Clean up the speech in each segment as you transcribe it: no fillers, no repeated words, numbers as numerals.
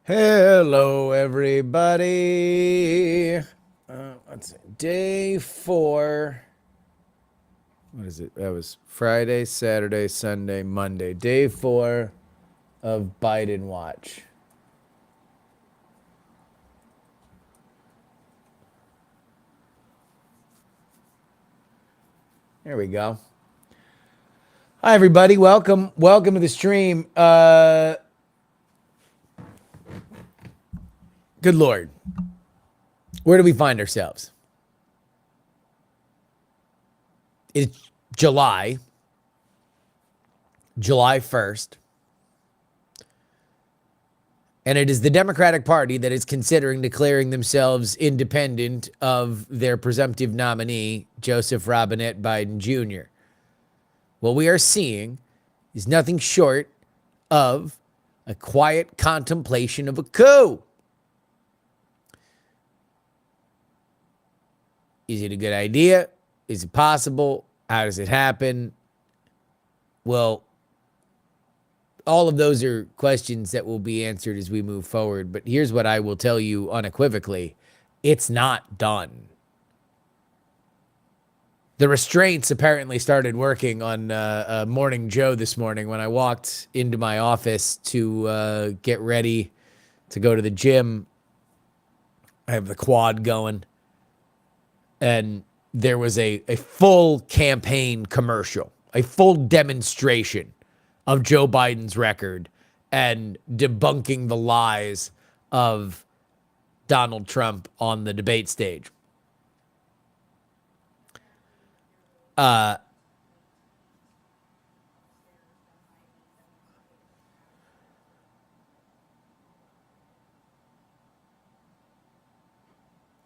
Hello, everybody. Let's see. Day 4. What is it? That was Friday, Saturday, Sunday, Monday. Day 4 of Bidenwatch. There we go. Hi, everybody. Welcome to the stream. Good Lord. Where do we find ourselves? It's July 1st. And it is the Democratic Party that is considering declaring themselves independent of their presumptive nominee, Joseph Robinette Biden Jr. What we are seeing is nothing short of a quiet contemplation of a coup. Is it a good idea? Is it possible? How does it happen? Well, all of those are questions that will be answered as we move forward. But here's what I will tell you unequivocally. It's not done. The restraints apparently started working on Morning Joe this morning when I walked into my office to get ready to go to the gym. I have the quad going. And there was a full campaign commercial, a full demonstration of Joe Biden's record and debunking the lies of Donald Trump on the debate stage.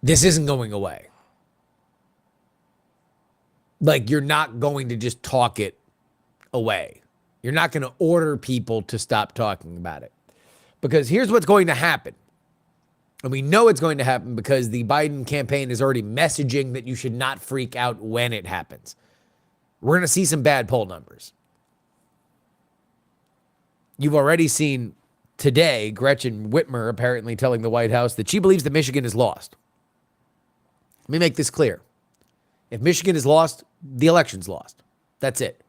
This isn't going away. Like, you're not going to just talk it away. You're not going to order people to stop talking about it. Because here's what's going to happen. And we know it's going to happen because the Biden campaign is already messaging that you should not freak out when it happens. We're going to see some bad poll numbers. You've already seen today Gretchen Whitmer apparently telling the White House that she believes that Michigan is lost. Let me make this clear. If Michigan is lost, the election's lost. That's it.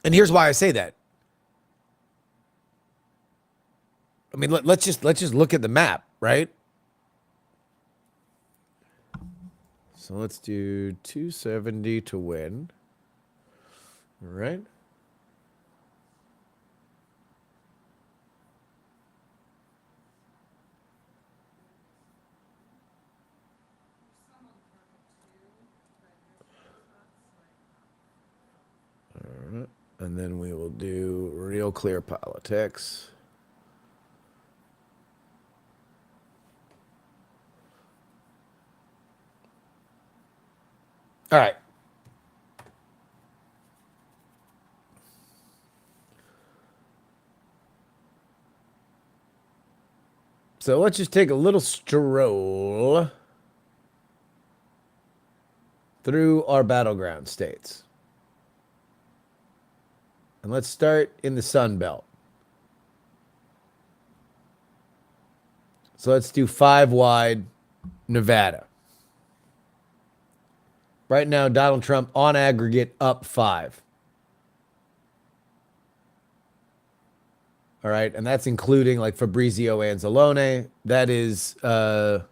And here's why I say that. I mean, let's just look at the map, right? So let's do 270 to win. All right. All right. And then we will do Real Clear Politics. All right. So let's just take a little stroll through our battleground states. And let's start in the Sun Belt. So let's do 5 wide Nevada. Right now, Donald Trump on aggregate up 5. All right. And that's including like Fabrizio Anzalone. That is a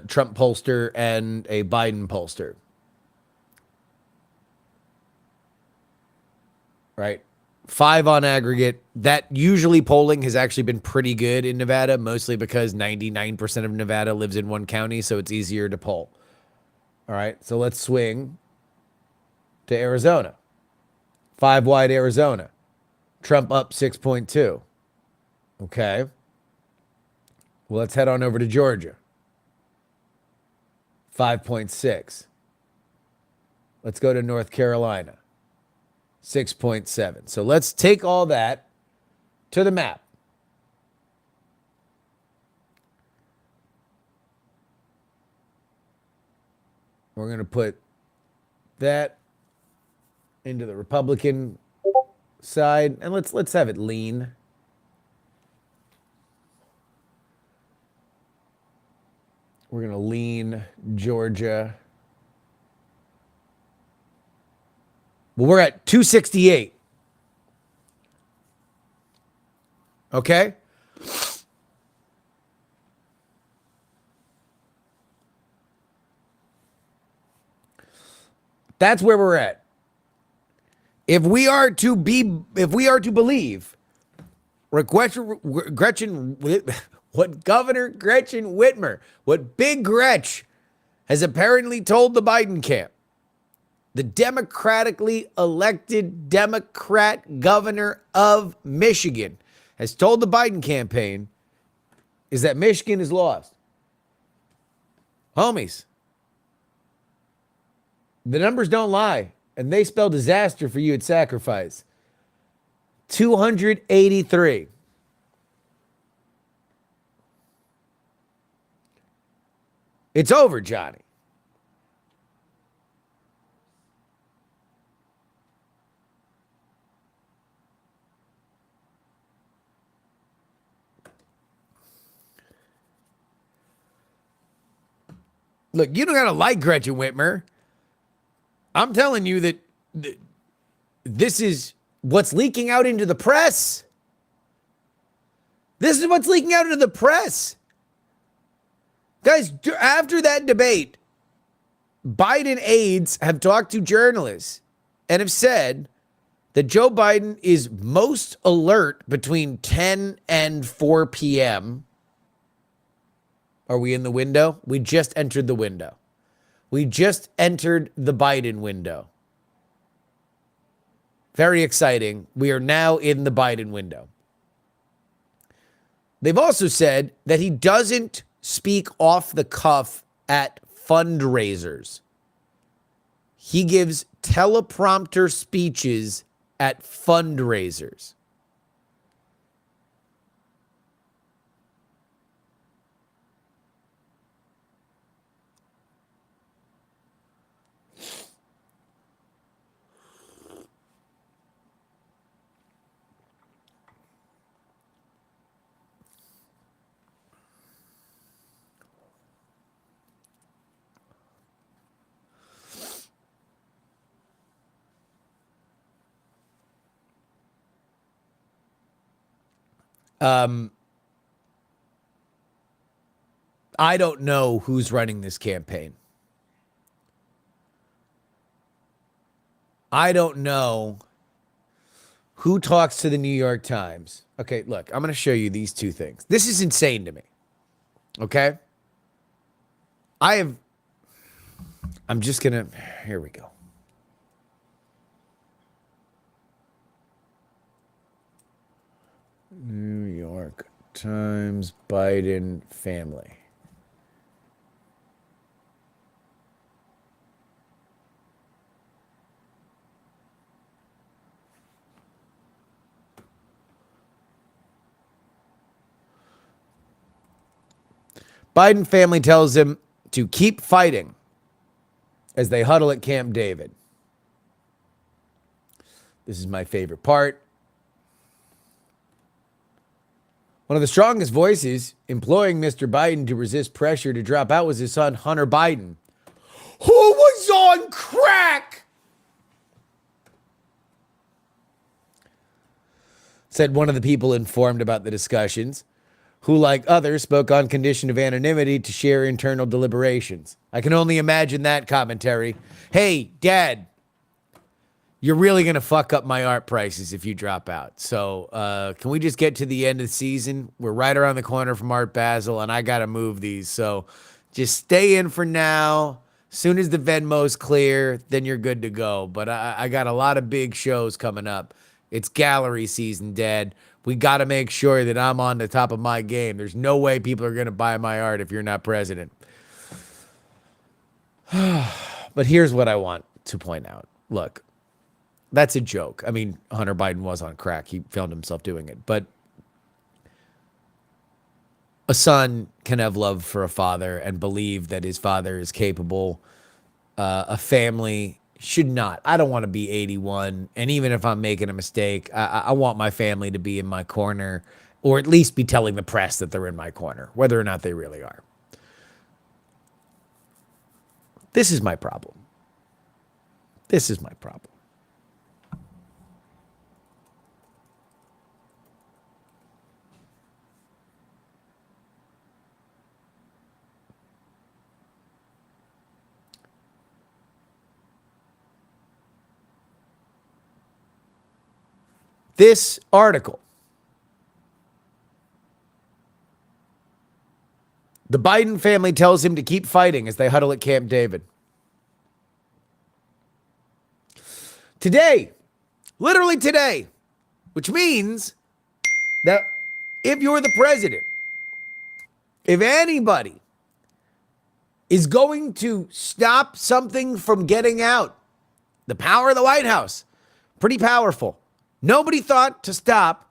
Trump pollster and a Biden pollster. Right. 5 on aggregate. That usually polling has actually been pretty good in Nevada, mostly because 99% of Nevada lives in one county, so it's easier to poll. All right. So let's swing to Arizona. 5 wide Arizona. Trump up 6.2. Okay. Well, let's head on over to Georgia. 5.6. Let's go to North Carolina. 6.7. So let's take all that to the map. We're going to put that into the Republican side, and let's have it lean. We're going to lean Georgia. Well, we're at 268. Okay? That's where we're at. If we are to believe what Governor Gretchen Whitmer, what Big Gretch has apparently told the Biden camp, the democratically elected Democrat governor of Michigan has told the Biden campaign, is that Michigan is lost. Homies, the numbers don't lie, and they spell disaster for you at Sacrifice. 283. It's over, Johnny. Look, you don't got to like Gretchen Whitmer. I'm telling you that this is what's leaking out into the press. This is what's leaking out into the press. Guys, after that debate, Biden aides have talked to journalists and have said that Joe Biden is most alert between 10 and 4 p.m. Are we in the window? We just entered the window. We just entered the Biden window. Very exciting. We are now in the Biden window. They've also said that he doesn't speak off the cuff at fundraisers. He gives teleprompter speeches at fundraisers. I don't know who's running this campaign. I don't know who talks to the New York Times. Okay, look, I'm going to show you these two things. This is insane to me. Okay? I'm just going to, here we go. New York Times, Biden family. Biden family tells him to keep fighting as they huddle at Camp David. This is my favorite part. One of the strongest voices imploring Mr. Biden to resist pressure to drop out was his son, Hunter Biden, who was on crack, said one of the people informed about the discussions, who, like others, spoke on condition of anonymity to share internal deliberations. I can only imagine that commentary. Hey, Dad, you're really going to fuck up my art prices if you drop out. So can we just get to the end of the season? We're right around the corner from Art Basel, and I got to move these. So just stay in for now. As soon as the Venmo's clear, then you're good to go. But I got a lot of big shows coming up. It's gallery season, Dad. We got to make sure that I'm on the top of my game. There's no way people are going to buy my art if you're not president. But here's what I want to point out. Look, that's a joke. I mean, Hunter Biden was on crack. He filmed himself doing it. But a son can have love for a father and believe that his father is capable. A family should not. I don't want to be 81. And even if I'm making a mistake, I want my family to be in my corner, or at least be telling the press that they're in my corner, whether or not they really are. This is my problem. This is my problem. This article, the Biden family tells him to keep fighting as they huddle at Camp David. Today, literally today, which means that if you're the president, if anybody is going to stop something from getting out, the power of the White House, pretty powerful. Nobody thought to stop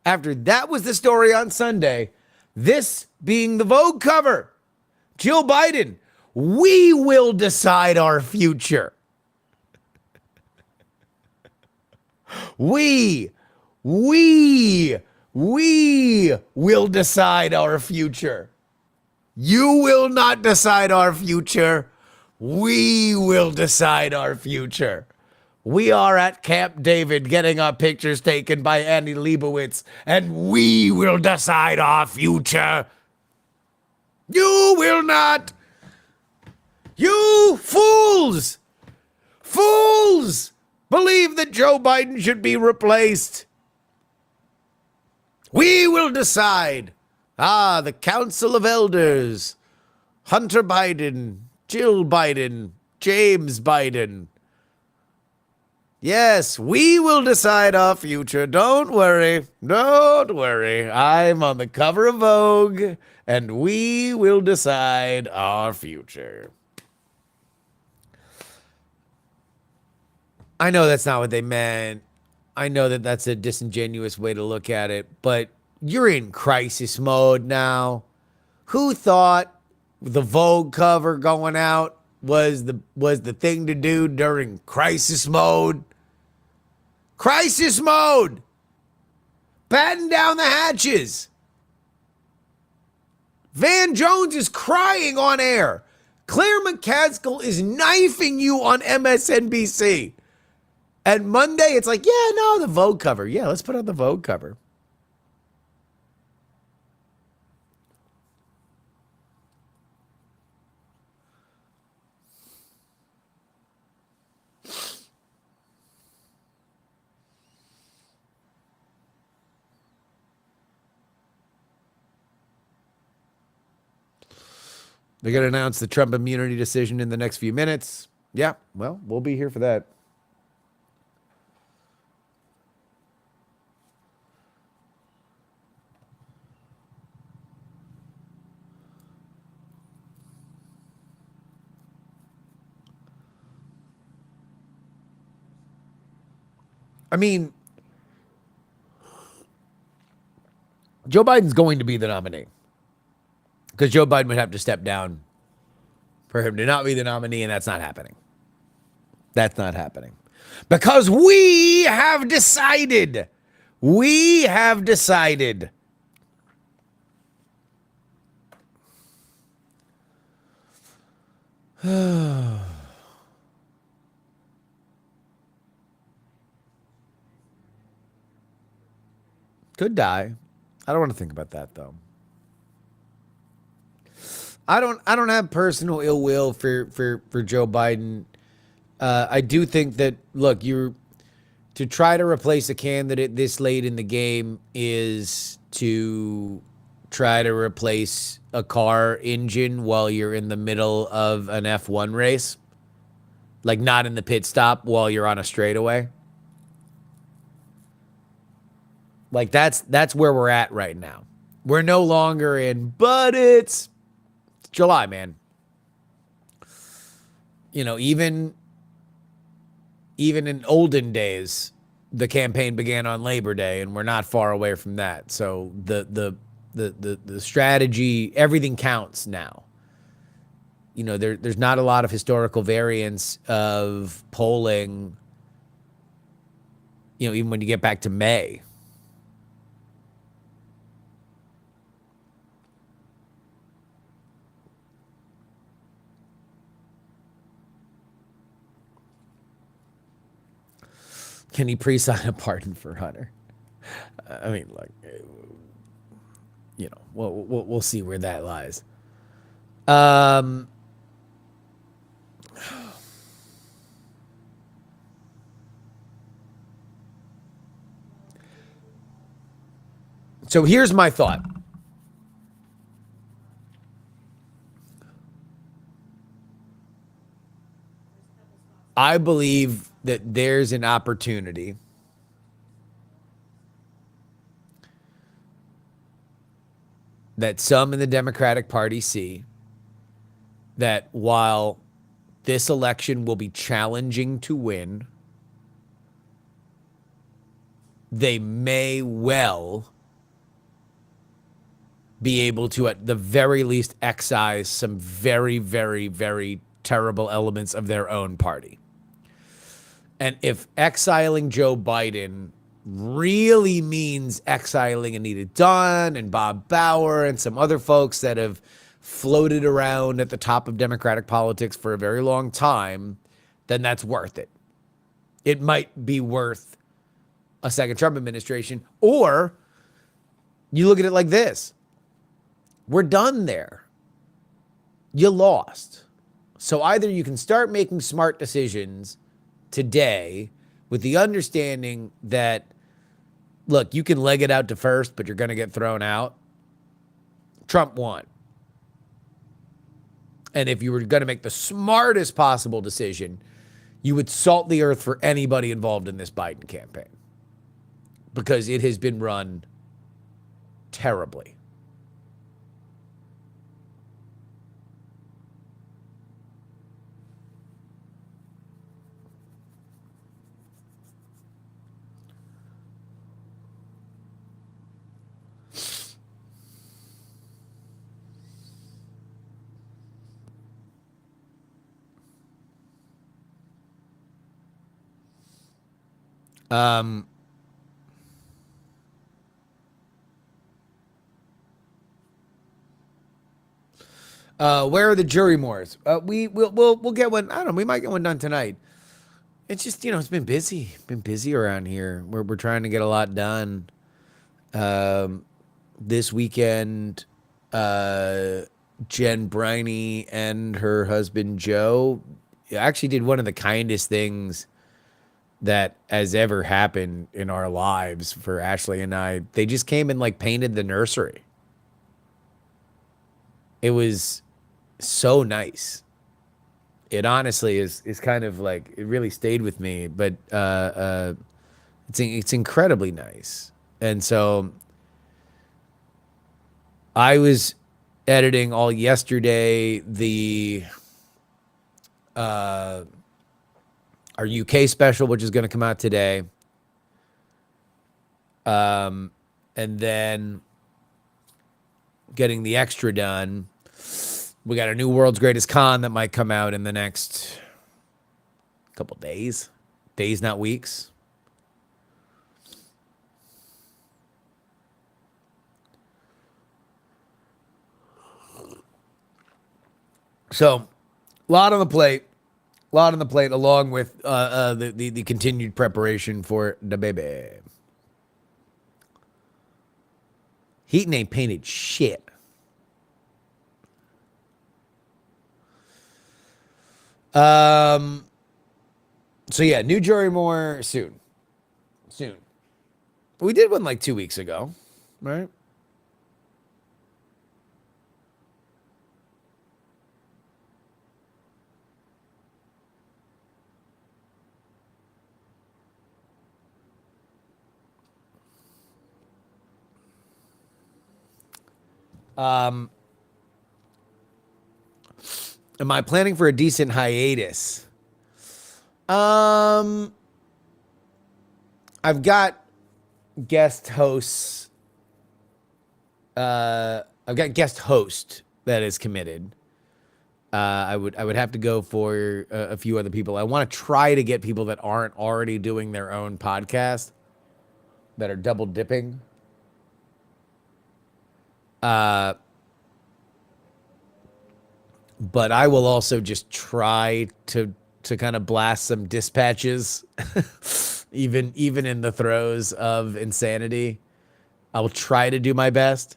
after that was the story on Sunday. This being the Vogue cover. Jill Biden, we will decide our future. We will decide our future. You will not decide our future. We will decide our future. We are at Camp David getting our pictures taken by Annie Leibovitz, and we will decide our future. You will not. You fools! Fools! Believe that Joe Biden should be replaced. We will decide. The Council of Elders. Hunter Biden, Jill Biden, James Biden. Yes, we will decide our future. Don't worry. Don't worry. I'm on the cover of Vogue, and we will decide our future. I know that's not what they meant. I know that that's a disingenuous way to look at it, but you're in crisis mode now. Who thought the Vogue cover going out was the thing to do during crisis mode? Crisis mode. Batten down the hatches. Van Jones is crying on air. Claire McCaskill is knifing you on MSNBC. And Monday, it's like, yeah, no, the Vogue cover. Yeah, let's put on the Vogue cover. They're going to announce the Trump immunity decision in the next few minutes. Yeah, well, we'll be here for that. I mean, Joe Biden's going to be the nominee. Because Joe Biden would have to step down for him to not be the nominee, and that's not happening. That's not happening. Because we have decided. We have decided. Could die. I don't want to think about that, though. I don't have personal ill will for Joe Biden. I do think that, look, to try to replace a candidate this late in the game is to try to replace a car engine while you're in the middle of an F1 race. Like, not in the pit stop while you're on a straightaway. Like that's where we're at right now. We're no longer in, but it's July, man. You know, even in olden days, the campaign began on Labor Day, and we're not far away from that. So the strategy, everything counts now. You know, there's not a lot of historical variance of polling. You know, even when you get back to May. Can he pre-sign a pardon for Hunter? I mean, look, you know, we'll see where that lies. So here's my thought. I believe that there's an opportunity that some in the Democratic Party see that while this election will be challenging to win, they may well be able to, at the very least, excise some very, very, very terrible elements of their own party. And if exiling Joe Biden really means exiling Anita Dunn and Bob Bauer and some other folks that have floated around at the top of Democratic politics for a very long time, then that's worth it. It might be worth a second Trump administration. Or you look at it like this. We're done there. You lost. So either you can start making smart decisions today with the understanding that, look, you can leg it out to first, but you're going to get thrown out. Trump won. And if you were going to make the smartest possible decision, you would salt the earth for anybody involved in this Biden campaign because it has been run terribly. Where are the jury mores? We'll get one. I don't know. We might get one done tonight. It's just, you know, it's been busy around here. We're trying to get a lot done. This weekend, Jen Briney and her husband Joe actually did one of the kindest things that has ever happened in our lives for Ashley and I. They just came and like painted the nursery. It was so nice. It honestly is kind of like, it really stayed with me, but it's incredibly nice. And so I was editing all yesterday our UK special, which is going to come out today. And then getting the extra done. We got a new World's Greatest Con that might come out in the next couple days. Days, not weeks. So, a lot on the plate. Along with the continued preparation for the baby. Heaton ain't painted shit. So yeah, new jury more soon. We did one like 2 weeks ago, right? Am I planning for a decent hiatus? I've got guest hosts. I've got guest host that is committed. I would have to go for a few other people. I want to try to get people that aren't already doing their own podcast, that are double dipping. But I will also just try to kind of blast some dispatches, even in the throes of insanity. I will try to do my best.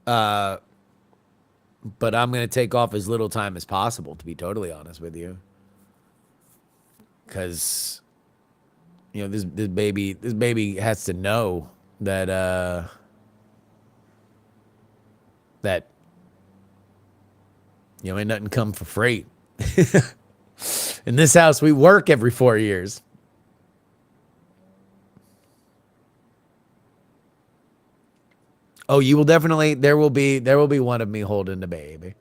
But I'm going to take off as little time as possible, to be totally honest with you, because this baby has to know that that ain't nothing come for free. In this house, we work every 4 years. Oh, you will definitely. There will be one of me holding the baby.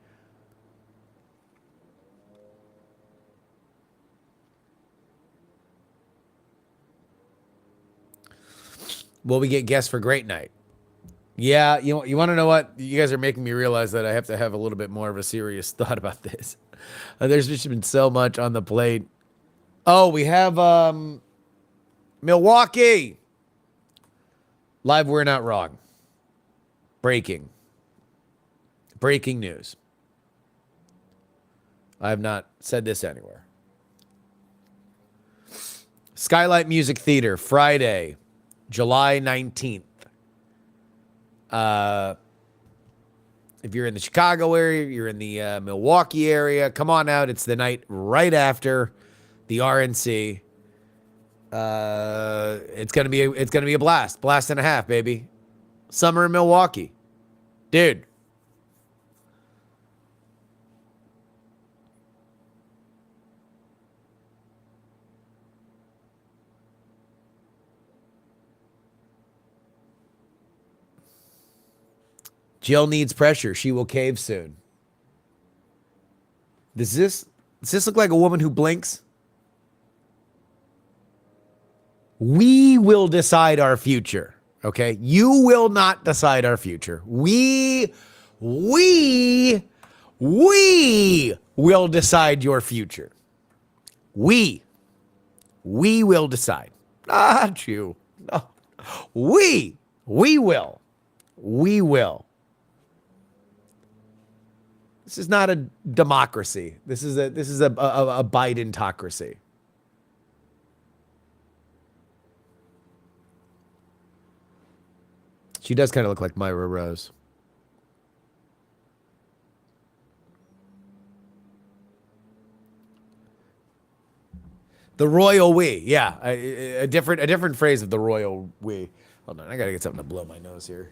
Will we get guests for Great Night? Yeah, you want to know what? You guys are making me realize that I have to have a little bit more of a serious thought about this. There's just been so much on the plate. Oh, we have Milwaukee live. We're not wrong. Breaking. Breaking news. I have not said this anywhere. Skylight Music Theater, Friday, July 19th. If you're in the Chicago area, you're in the Milwaukee area, come on out. It's the night right after the RNC. It's gonna be a blast and a half, baby. Summer in Milwaukee, dude. Jill needs pressure. She will cave soon. Does this look like a woman who blinks? We will decide our future. Okay? You will not decide our future. We will decide your future. We will decide. Not you. No. We will. We will. This is not a democracy. This is a Bidentocracy. She does kind of look like Myra Rose. The royal we, yeah, a different phrase of the royal we. Hold on, I gotta get something to blow my nose here.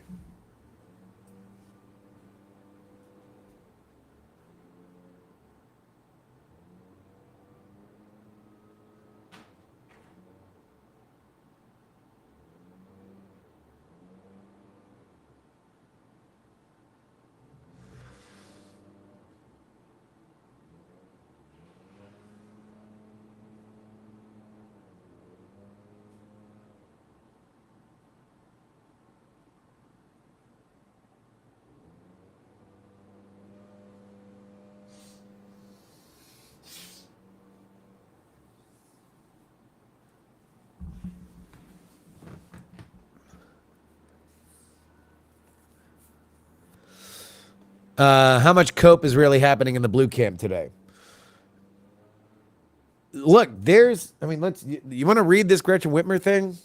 How much cope is really happening in the blue camp today? Look, you want to read this Gretchen Whitmer thing?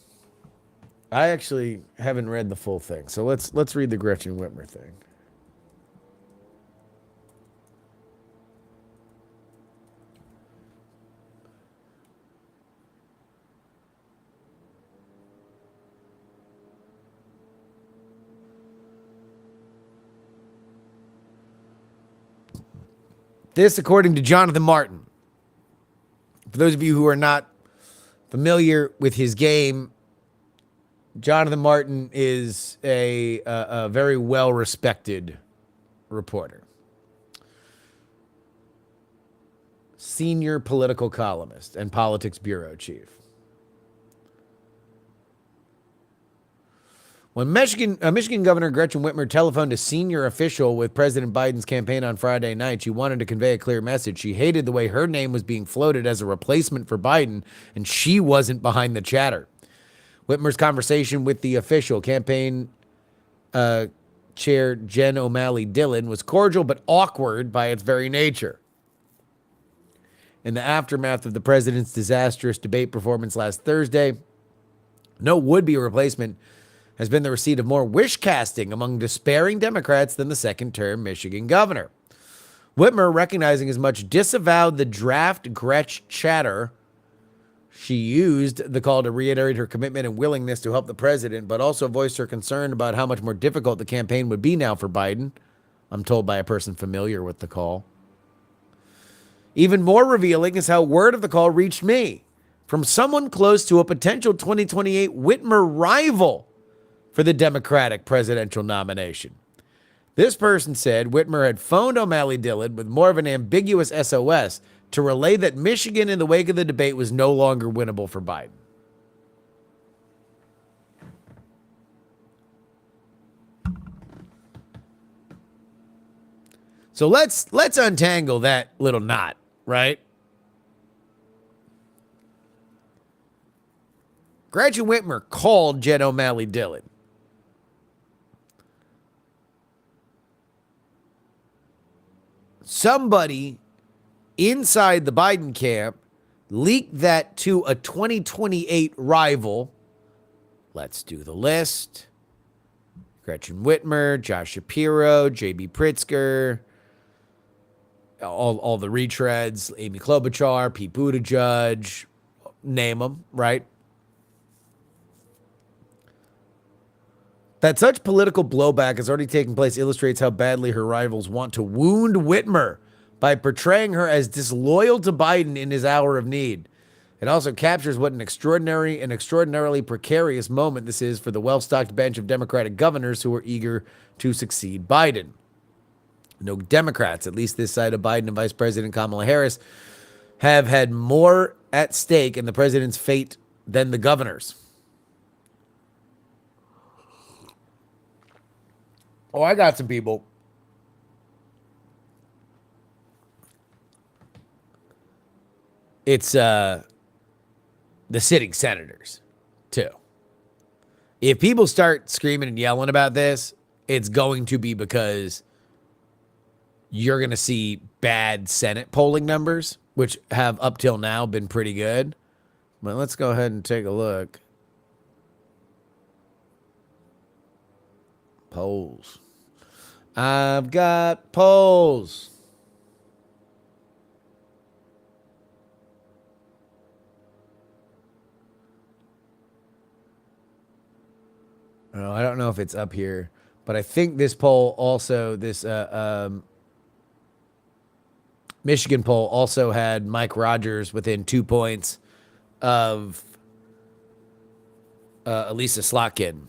I actually haven't read the full thing, so let's read the Gretchen Whitmer thing. This, according to Jonathan Martin. For those of you who are not familiar with his game, Jonathan Martin is a very well-respected reporter. Senior political columnist and politics bureau chief. When Michigan Governor Gretchen Whitmer telephoned a senior official with President Biden's campaign on Friday night, she wanted to convey a clear message. She hated the way her name was being floated as a replacement for Biden, and she wasn't behind the chatter. Whitmer's conversation with the official, campaign chair Jen O'Malley Dillon, was cordial but awkward by its very nature. In the aftermath of the president's disastrous debate performance last Thursday, no would-be replacement has been the receipt of more wish casting among despairing Democrats than the second-term Michigan governor. Whitmer, recognizing as much, disavowed the draft Gretch chatter. She used the call to reiterate her commitment and willingness to help the president, but also voiced her concern about how much more difficult the campaign would be now for Biden. I'm told by a person familiar with the call. Even more revealing is how word of the call reached me from someone close to a potential 2028 Whitmer rival for the Democratic presidential nomination. This person said Whitmer had phoned O'Malley Dillon with more of an ambiguous SOS to relay that Michigan in the wake of the debate was no longer winnable for Biden. So let's untangle that little knot, right? Gretchen Whitmer called Jen O'Malley Dillon. Somebody inside the Biden camp leaked that to a 2028 rival. Let's do the list. Gretchen Whitmer, Josh Shapiro, J.B. Pritzker, all the retreads, Amy Klobuchar, Pete Buttigieg, name them, right? That such political blowback has already taken place illustrates how badly her rivals want to wound Whitmer by portraying her as disloyal to Biden in his hour of need. It also captures what an extraordinarily precarious moment this is for the well-stocked bench of Democratic governors who are eager to succeed Biden. No Democrats, at least this side of Biden and Vice President Kamala Harris, have had more at stake in the president's fate than the governors. Oh, I got some people. It's the sitting senators, too. If people start screaming and yelling about this, it's going to be because you're going to see bad Senate polling numbers, which have up till now been pretty good. But let's go ahead and take a look. Polls. I've got polls. Oh, I don't know if it's up here, but I think this poll also, this Michigan poll also had Mike Rogers within 2 points of Elisa Slotkin.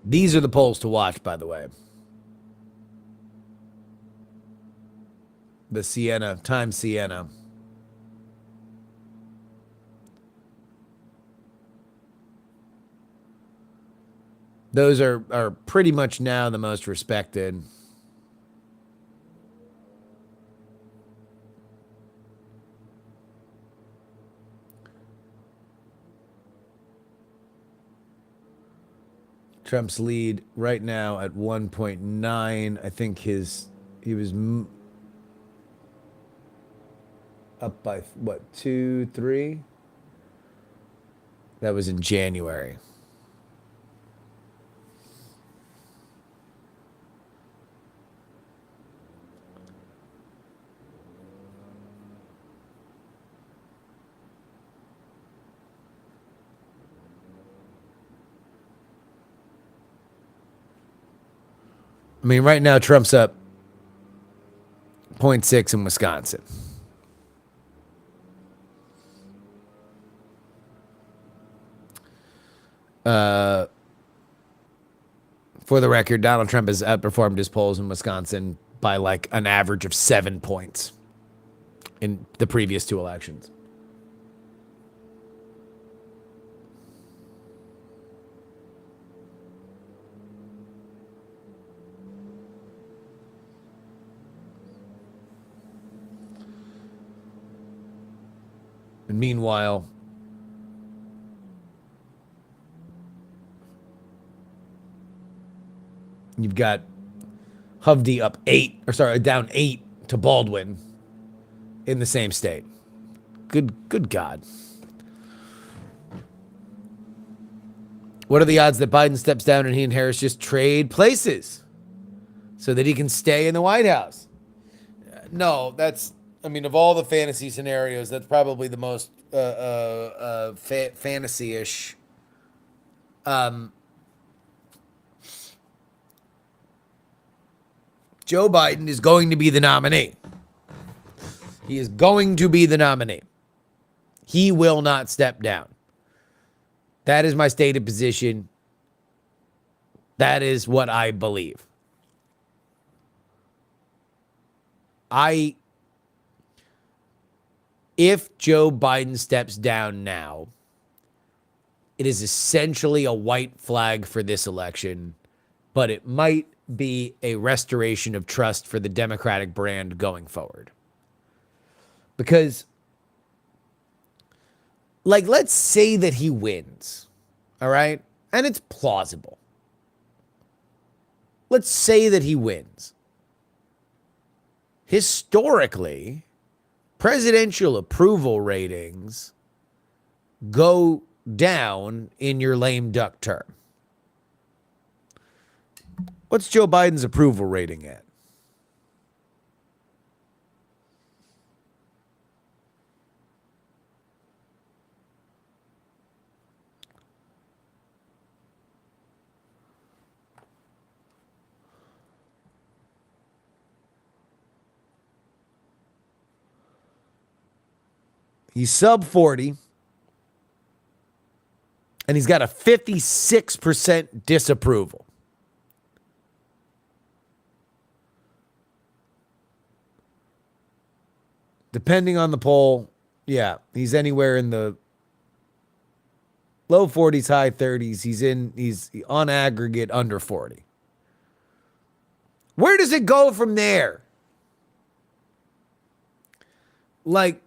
These are the polls to watch, by the way. The Times Siena. Those are pretty much now the most respected. Trump's lead right now at 1.9. I think he was up by what, 2, 3? That was in January. I mean, right now Trump's up 0.6 in Wisconsin. For the record, Donald Trump has outperformed his polls in Wisconsin by like an average of 7 points in the previous two elections. And meanwhile, you've got Hovde up down 8 to Baldwin in the same state. Good God. What are the odds that Biden steps down and he and Harris just trade places so that he can stay in the White House? No, I mean, of all the fantasy scenarios, that's probably the most fantasy-ish. Joe Biden is going to be the nominee. He is going to be the nominee. He will not step down. That is my stated position. That is what I believe. If Joe Biden steps down now, it is essentially a white flag for this election, but it might be a restoration of trust for the Democratic brand going forward. Because, like, let's say that he wins, all right? And it's plausible. Let's say that he wins. Historically, presidential approval ratings go down in your lame duck term. What's Joe Biden's approval rating at? He's sub 40, and he's got a 56% disapproval. Depending on the poll, yeah, he's anywhere in the low 40s, high 30s. He's on aggregate under 40. Where does it go from there? Like,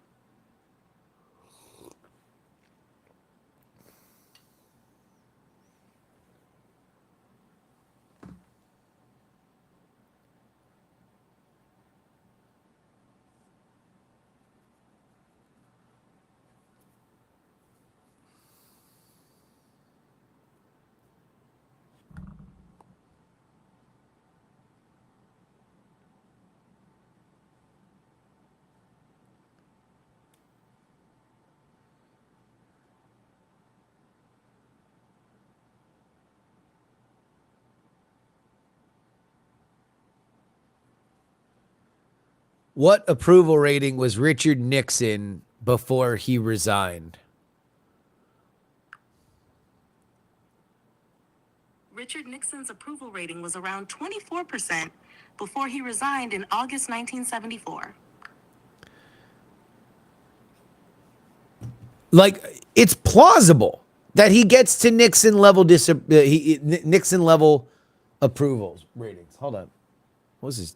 what approval rating was Richard Nixon before he resigned? Richard Nixon's approval rating was around 24% before he resigned in August 1974. Like, it's plausible that he gets to Nixon level Nixon level approvals ratings. Hold on. What was this?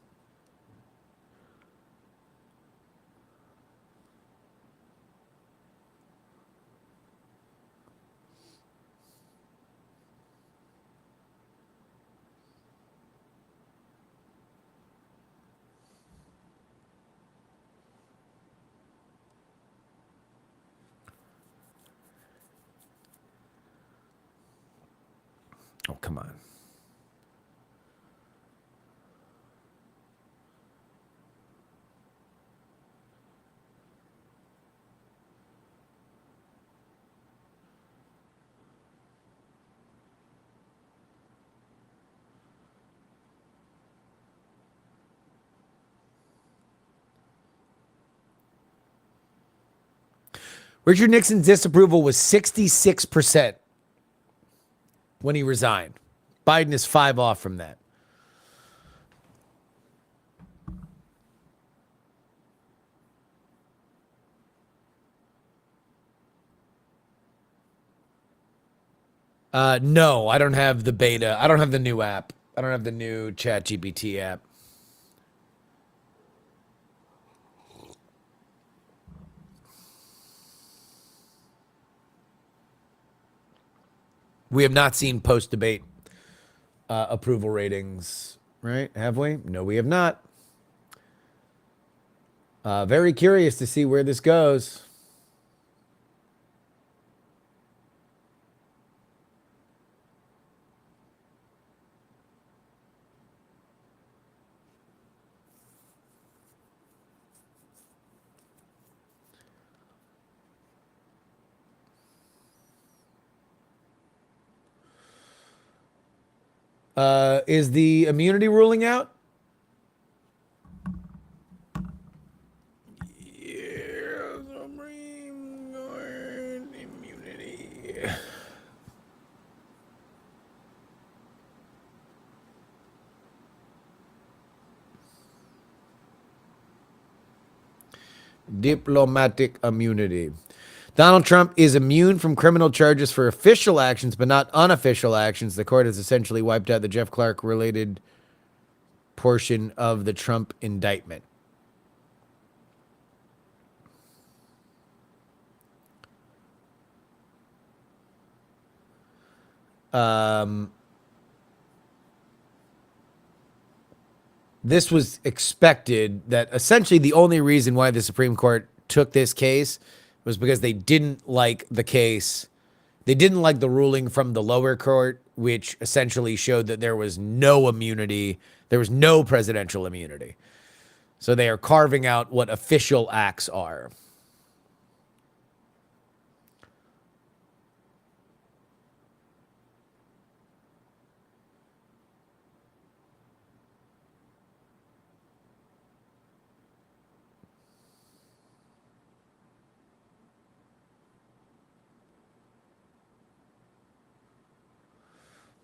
Oh, come on. Richard Nixon's disapproval was 66% when he resigned. Biden is 5 off from that. No, I don't have the beta. I don't have the new app. I don't have the new ChatGPT app. We have not seen post-debate approval ratings, right? Have we? No, we have not. Very curious to see where this goes. Is the immunity ruling out? Yeah, Supreme Court immunity. Diplomatic immunity. Donald Trump is immune from criminal charges for official actions, but not unofficial actions. The court has essentially wiped out the Jeff Clark related portion of the Trump indictment. This was expected, that essentially the only reason why the Supreme Court took this case was because they didn't like the case. They didn't like the ruling from the lower court, which essentially showed that there was no immunity. There was no presidential immunity. So they are carving out what official acts are.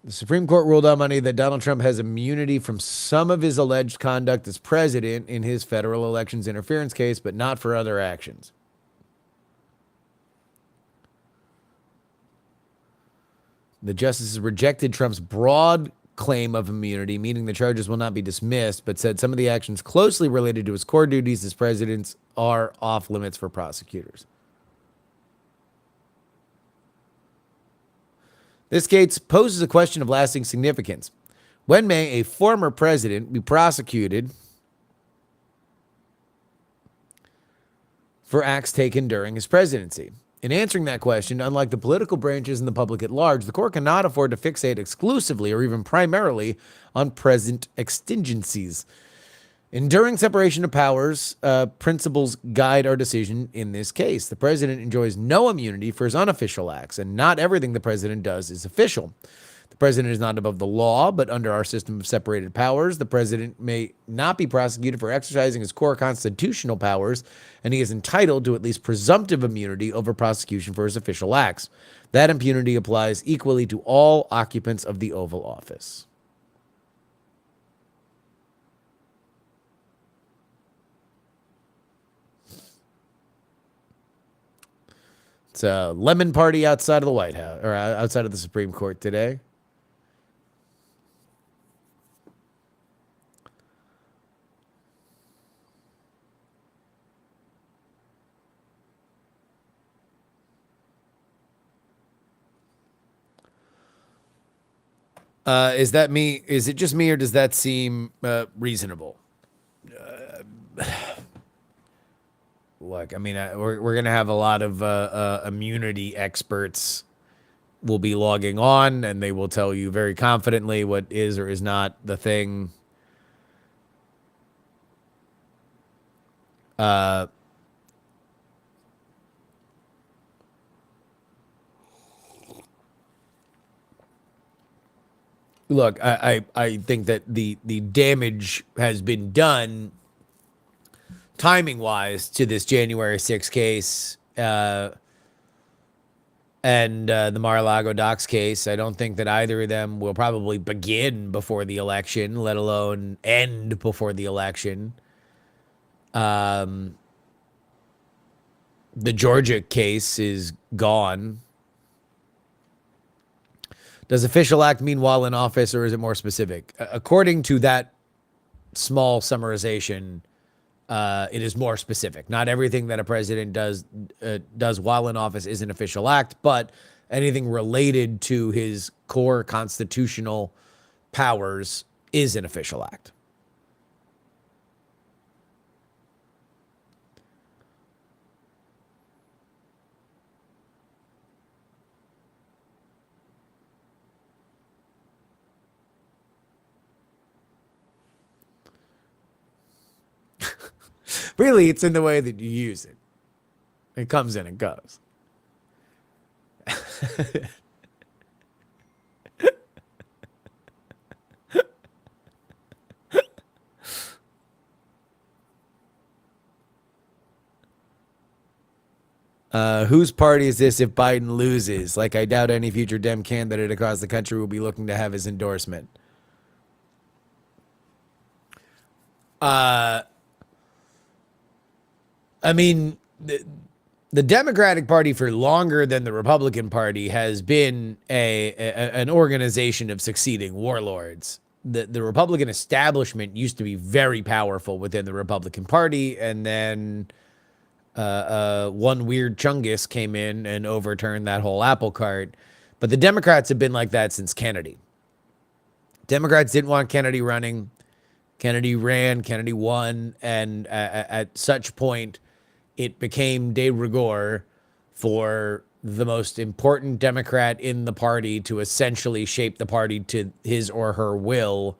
The Supreme Court ruled on Monday that Donald Trump has immunity from some of his alleged conduct as president in his federal elections interference case, but not for other actions. The justices rejected Trump's broad claim of immunity, meaning the charges will not be dismissed, but said some of the actions closely related to his core duties as president are off limits for prosecutors. This case poses a question of lasting significance. When may a former president be prosecuted for acts taken during his presidency? In answering that question, unlike the political branches and the public at large, the court cannot afford to fixate exclusively or even primarily on present exigencies. Enduring separation of powers principles guide our decision in this case. The president enjoys no immunity for his unofficial acts, and not everything the president does is official. The president is not above the law, but under our system of separated powers, the president may not be prosecuted for exercising his core constitutional powers, and he is entitled to at least presumptive immunity over prosecution for his official acts. That impunity applies equally to all occupants of the Oval Office. It's a lemon party outside of the White House, or outside of the Supreme Court today. Is that me? Is it just me, or does that seem reasonable? Look, I mean, we're going to have a lot of immunity experts will be logging on, and they will tell you very confidently what is or is not the thing. Look, I think that the damage has been done timing wise to this January 6th case and the Mar-a-Lago docks case. I don't think that either of them will probably begin before the election, let alone end before the election. The Georgia case is gone. Does official act mean while in office, or is it more specific? According to that small summarization, it is more specific. Not everything that a president does while in office is an official act, but anything related to his core constitutional powers is an official act. Really, it's in the way that you use it. It comes and it goes. Whose party is this if Biden loses? Like, I doubt any future Dem candidate across the country will be looking to have his endorsement. I mean, the Democratic Party for longer than the Republican Party has been an organization of succeeding warlords. The Republican establishment used to be very powerful within the Republican Party, and then one weird Chungus came in and overturned that whole apple cart. But the Democrats have been like that since Kennedy. Democrats didn't want Kennedy running. Kennedy ran, Kennedy won, and at such point, it became de rigueur for the most important Democrat in the party to essentially shape the party to his or her will,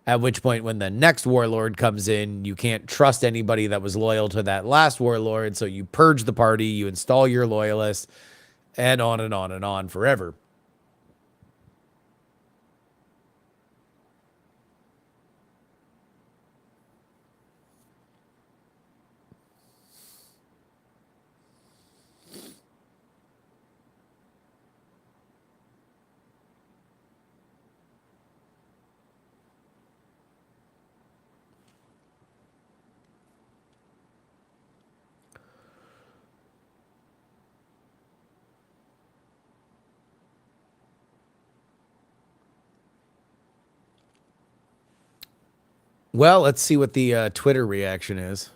at which point when the next warlord comes in, you can't trust anybody that was loyal to that last warlord, so you purge the party, you install your loyalists, and on and on and on forever. Well, let's see what the Twitter reaction is.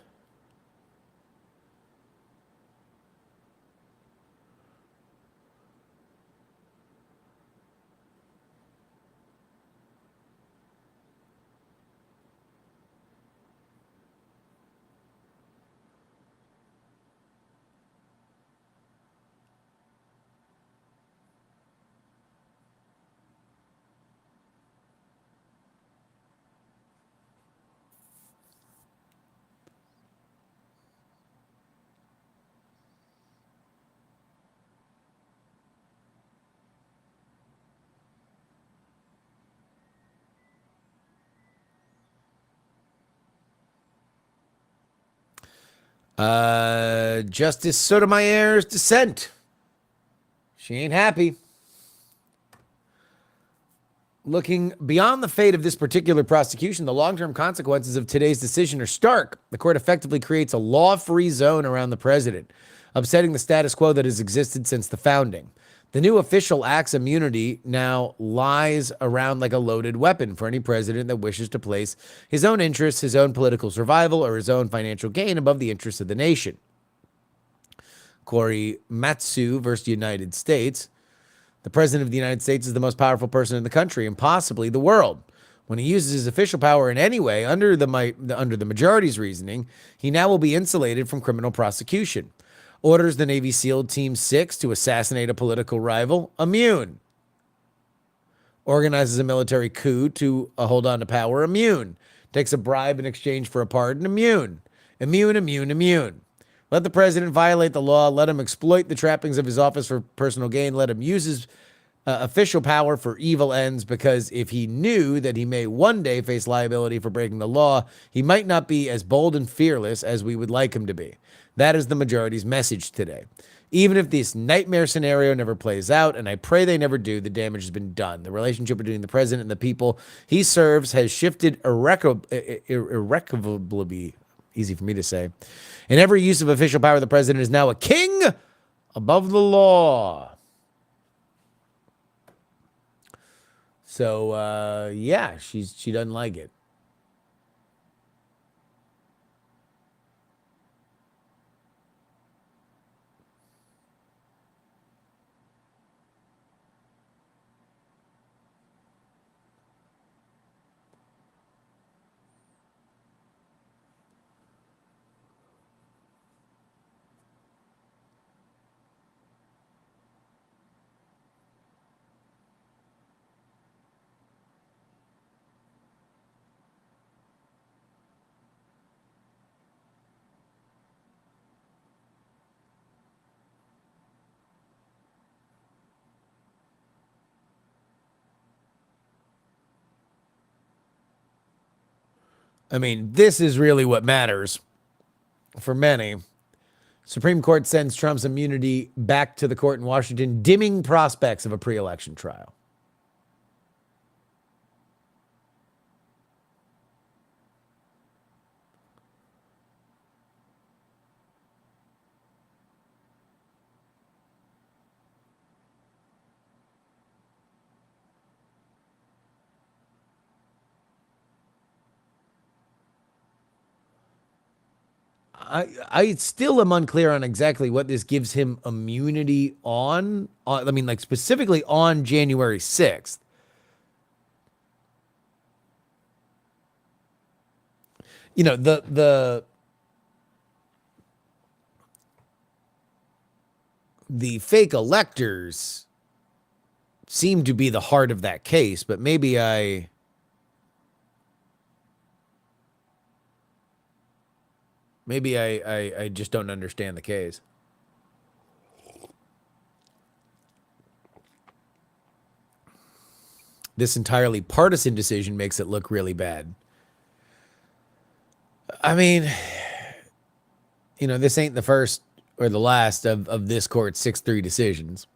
Justice Sotomayor's dissent. She ain't happy. Looking beyond the fate of this particular prosecution, the long-term consequences of today's decision are stark. The court effectively creates a law-free zone around the president, upsetting the status quo that has existed since the founding. The new official act's immunity now lies around like a loaded weapon for any president that wishes to place his own interests, his own political survival, or his own financial gain above the interests of the nation. Corey Matsu versus United States. The president of the United States is the most powerful person in the country and possibly the world. When he uses his official power in any way, under the majority's reasoning, he now will be insulated from criminal prosecution. Orders the Navy SEAL Team 6 to assassinate a political rival. Immune. Organizes a military coup to hold on to power. Immune. Takes a bribe in exchange for a pardon. Immune. Immune, immune, immune. Let the president violate the law. Let him exploit the trappings of his office for personal gain. Let him use his official power for evil ends, because if he knew that he may one day face liability for breaking the law, he might not be as bold and fearless as we would like him to be. That is the majority's message today. Even if this nightmare scenario never plays out, and I pray they never do, the damage has been done. The relationship between the president and the people he serves has shifted irrecoverably, easy for me to say. And every use of official power, the president is now a king above the law. So, yeah, she doesn't like it. I mean, this is really what matters for many. Supreme Court sends Trump's immunity back to the court in Washington, dimming prospects of a pre-election trial. I still am unclear on exactly what this gives him immunity on. I mean, like specifically on January 6th. You know, the fake electors seem to be the heart of that case, but maybe I just don't understand the case. This entirely partisan decision makes it look really bad. I mean, you know, this ain't the first or the last of this court's 6-3 decisions.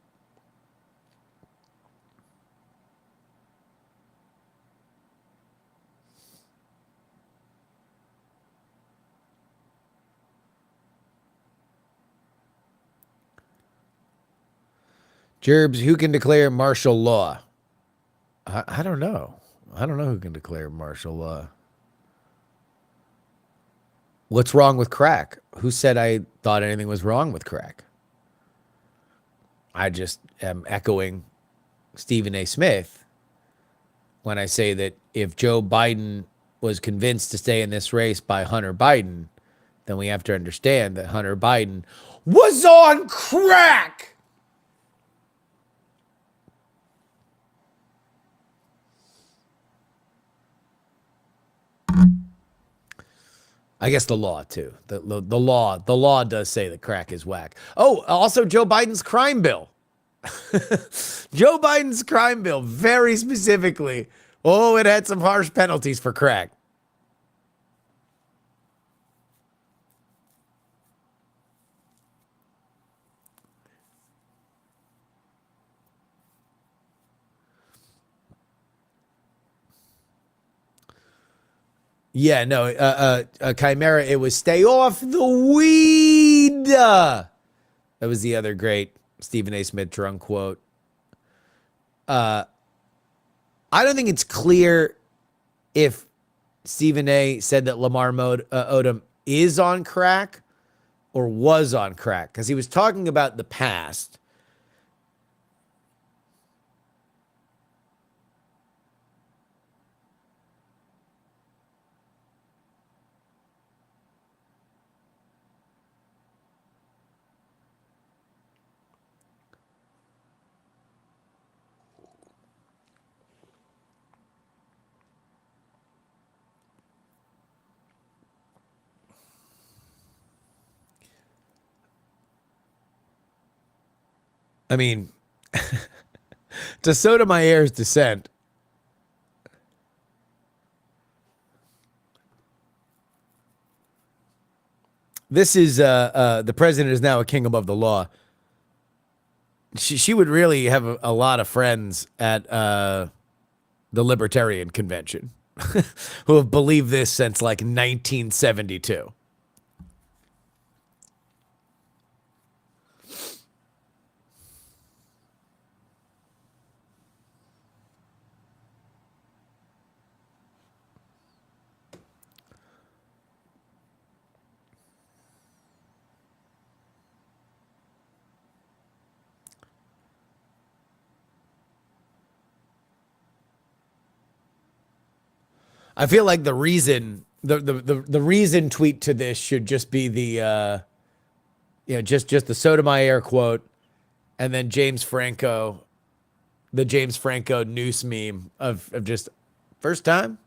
Gerbs, who can declare martial law? I don't know. I don't know who can declare martial law. What's wrong with crack? Who said I thought anything was wrong with crack? I just am echoing Stephen A. Smith when I say that if Joe Biden was convinced to stay in this race by Hunter Biden, then we have to understand that Hunter Biden was on crack. I guess the law too. The law does say that crack is whack. Oh, also Joe Biden's crime bill. Joe Biden's crime bill, very specifically. Oh, it had some harsh penalties for crack. Yeah, no, Chimera, it was stay off the weed. That was the other great Stephen A. Smith drunk quote. I don't think it's clear if Stephen A. said that Lamar Odom is on crack or was on crack, because he was talking about the past. I mean, to Sotomayor's dissent, this is the president is now a king above the law. She would really have a lot of friends at the Libertarian Convention who have believed this since like 1972. I feel like the reason the reason tweet to this should just be the just the Sotomayor quote, and then the James Franco noose meme of just first time.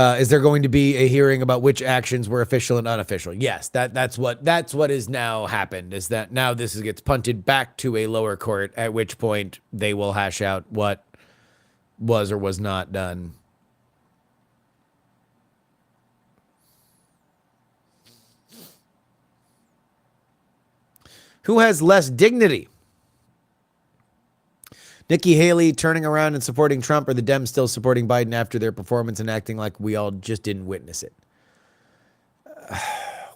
Is there going to be a hearing about which actions were official and unofficial? Yes, that's what has now happened. Is that now this gets punted back to a lower court, at which point they will hash out what was or was not done. Who has less dignity? Nikki Haley turning around and supporting Trump, or the Dems still supporting Biden after their performance and acting like we all just didn't witness it?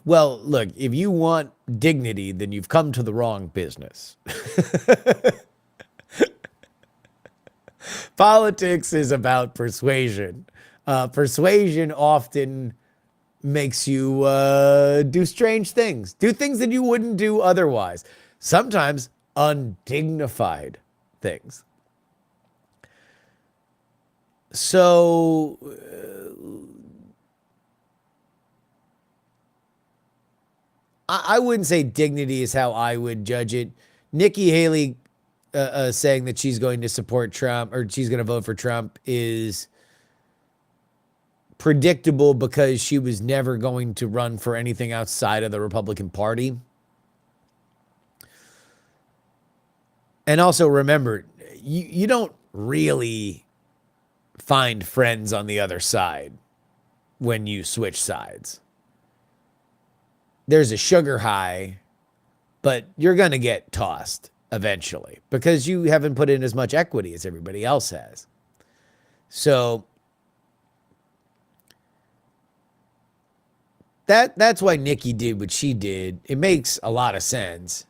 Well, look, if you want dignity, then you've come to the wrong business. Politics is about persuasion. Persuasion often makes you do strange things, do things that you wouldn't do otherwise, sometimes undignified things. So I wouldn't say dignity is how I would judge it. Nikki Haley saying that she's going to support Trump, or she's going to vote for Trump, is predictable because she was never going to run for anything outside of the Republican Party. And also remember, you don't really find friends on the other side when you switch sides. There's a sugar high, but you're going to get tossed eventually because you haven't put in as much equity as everybody else has. So that's why Nikki did what she did. It makes a lot of sense.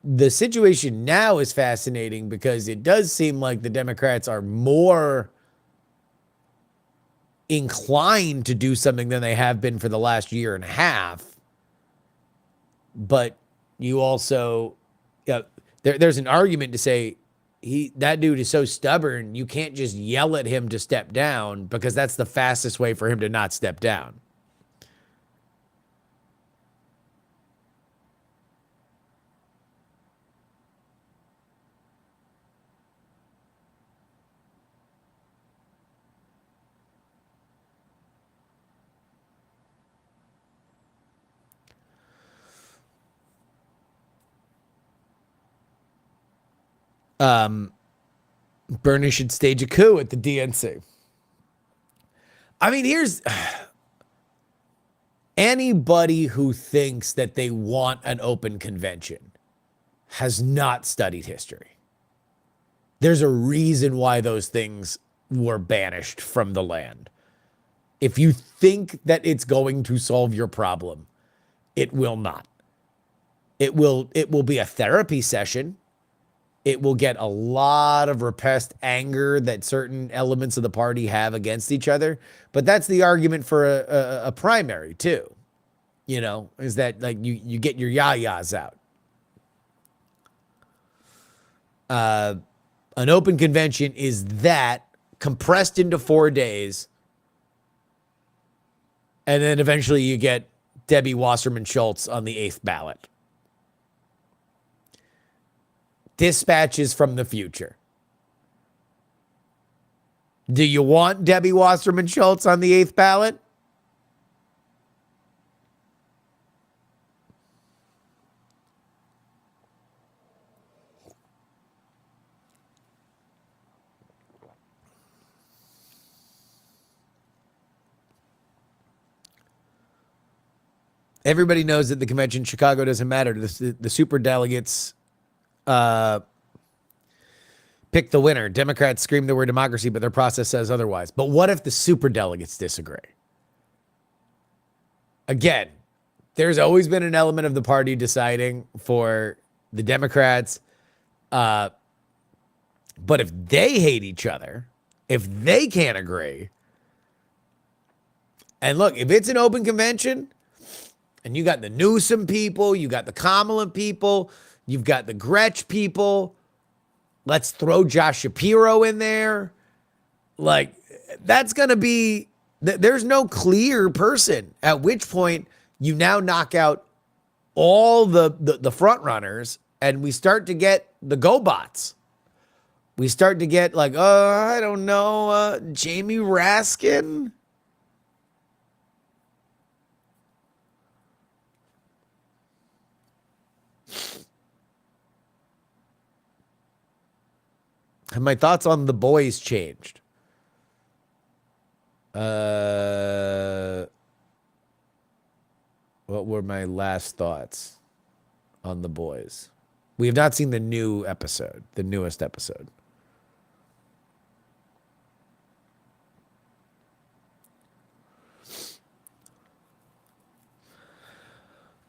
The situation now is fascinating because it does seem like the Democrats are more inclined to do something than they have been for the last year and a half. But you also, there's an argument to say that dude is so stubborn, you can't just yell at him to step down because that's the fastest way for him to not step down. Bernie should stage a coup at the DNC. I mean, here's anybody who thinks that they want an open convention has not studied history. There's a reason why those things were banished from the land. If you think that it's going to solve your problem, it will not. It will be a therapy session. It will get a lot of repressed anger that certain elements of the party have against each other. But that's the argument for a primary too, is that like you get your yayas out. An open convention is that compressed into 4 days. And then eventually you get Debbie Wasserman Schultz on the 8th ballot. dispatches from the future. Do you want Debbie Wasserman Schultz on the 8th ballot? Everybody knows that the convention in Chicago doesn't matter. The super delegates pick the winner. Democrats scream the word democracy, but their process says otherwise. But what if the super delegates disagree? Again, there's always been an element of the party deciding for the Democrats. But if they hate each other, if they can't agree, and look, if it's an open convention and you got the Newsom people, you got the Kamala people, you've got the Gretch people, let's throw Josh Shapiro in there. Like, that's going to be, there's no clear person, at which point you now knock out all the front runners and we start to get the GoBots. We start to get like, I don't know, Jamie Raskin. Have my thoughts on the boys changed? What were my last thoughts on the boys? We have not seen the new episode, the newest episode.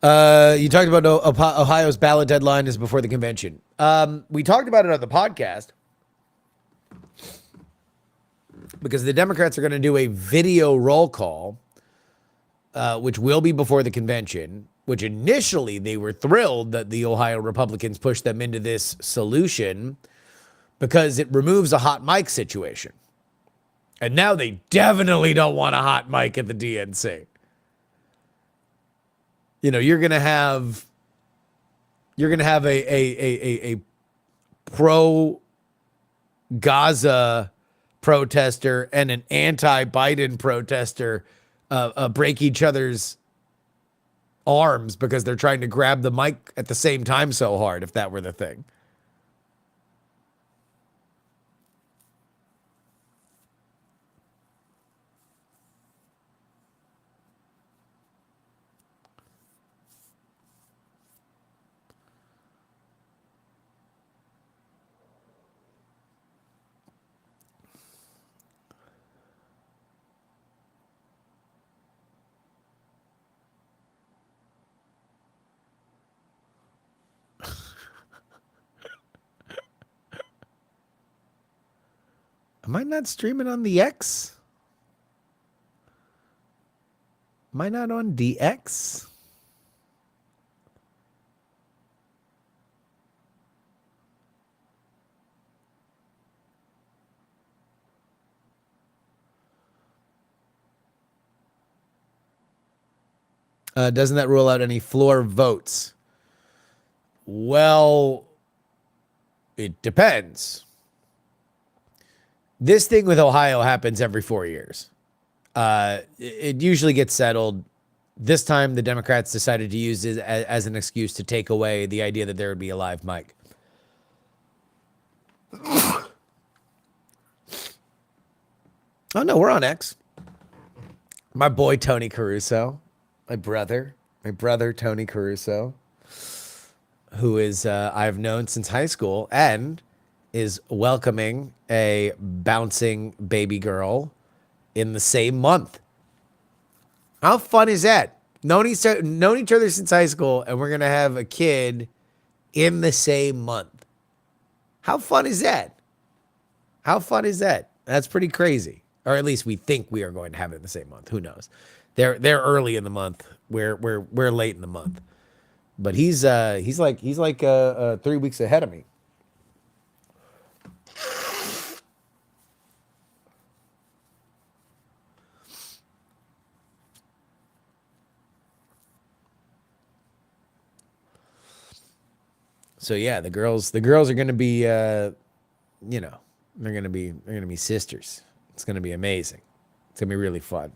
You talked about Ohio's ballot deadline is before the convention. We talked about it on the podcast because the Democrats are going to do a video roll call, which will be before the convention, which initially they were thrilled that the Ohio Republicans pushed them into this solution because it removes a hot mic situation. And now they definitely don't want a hot mic at the DNC. You know, you're gonna have a pro Gaza protester and an anti-Biden protester break each other's arms because they're trying to grab the mic at the same time so hard, if that were the thing. Am I not streaming on the X? Am I not on DX? Doesn't that rule out any floor votes? Well, it depends. This thing with Ohio happens every 4 years. It usually gets settled. This time, the Democrats decided to use it as an excuse to take away the idea that there would be a live mic. Oh, no, we're on X. My boy, Tony Caruso. My brother, Tony Caruso, who is I've known since high school and is welcoming a bouncing baby girl in the same month. How fun is that? Known each other since high school, and we're going to have a kid in the same month. How fun is that? How fun is that? That's pretty crazy. Or at least we think we are going to have it in the same month. Who knows? They're early in the month. We're late in the month. But he's like 3 weeks ahead of me. So yeah, the girls are going to be, they're going to be sisters. It's going to be amazing. It's going to be really fun.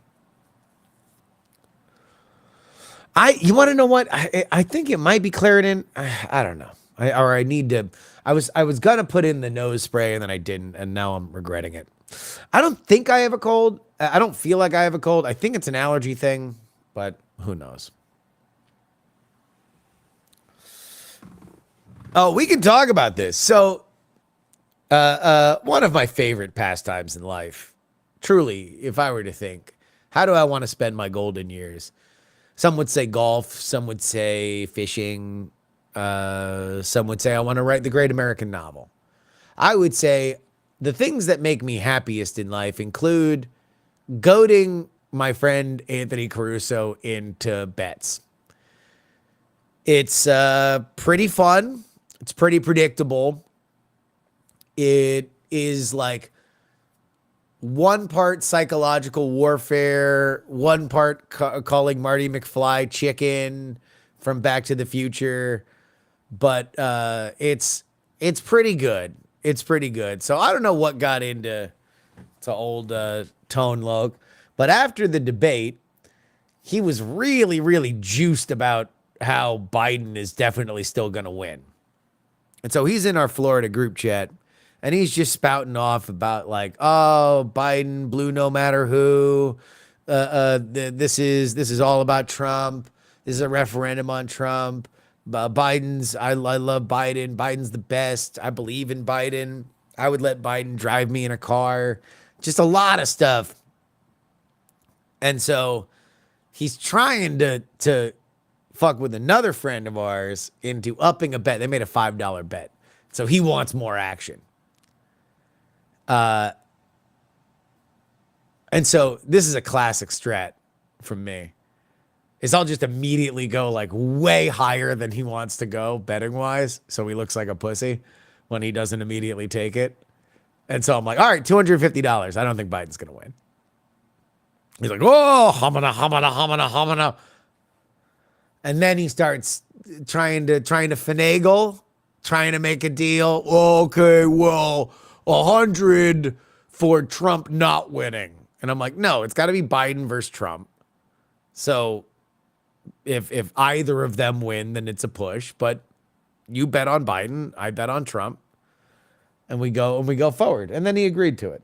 You want to know what? I think it might be Claritin. I don't know. I need to. I was gonna put in the nose spray and then I didn't, and now I'm regretting it. I don't think I have a cold. I don't feel like I have a cold. I think it's an allergy thing, but who knows? Oh, we can talk about this. So, one of my favorite pastimes in life, truly, if I were to think, how do I want to spend my golden years? Some would say golf. Some would say fishing. Some would say I want to write the great American novel. I would say the things that make me happiest in life include goading my friend Anthony Caruso into bets. It's pretty fun. It's pretty predictable. It is like one part psychological warfare, one part calling Marty McFly chicken from Back to the Future, but it's pretty good. It's pretty good. So I don't know what got into old Tone Loc, but after the debate, he was really, really juiced about how Biden is definitely still going to win. And so he's in our Florida group chat and he's just spouting off about like, oh, Biden blew no matter who. This is all about Trump. This is a referendum on Trump. I love Biden. Biden's the best. I believe in Biden. I would let Biden drive me in a car. Just a lot of stuff. And so he's trying to fuck with another friend of ours into upping a bet. They made a $5 bet. So he wants more action. And so this is a classic strat from me. Is I'll just immediately go like way higher than he wants to go betting wise. So he looks like a pussy when he doesn't immediately take it. And so I'm like, all right, $250. I don't think Biden's going to win. He's like, oh, hamana. And then he starts trying to finagle, trying to make a deal. Okay, well, 100 for Trump not winning. And I'm like, no, it's got to be Biden versus Trump. So if either of them win, then it's a push. But you bet on Biden, I bet on Trump, and we go forward. And then he agreed to it.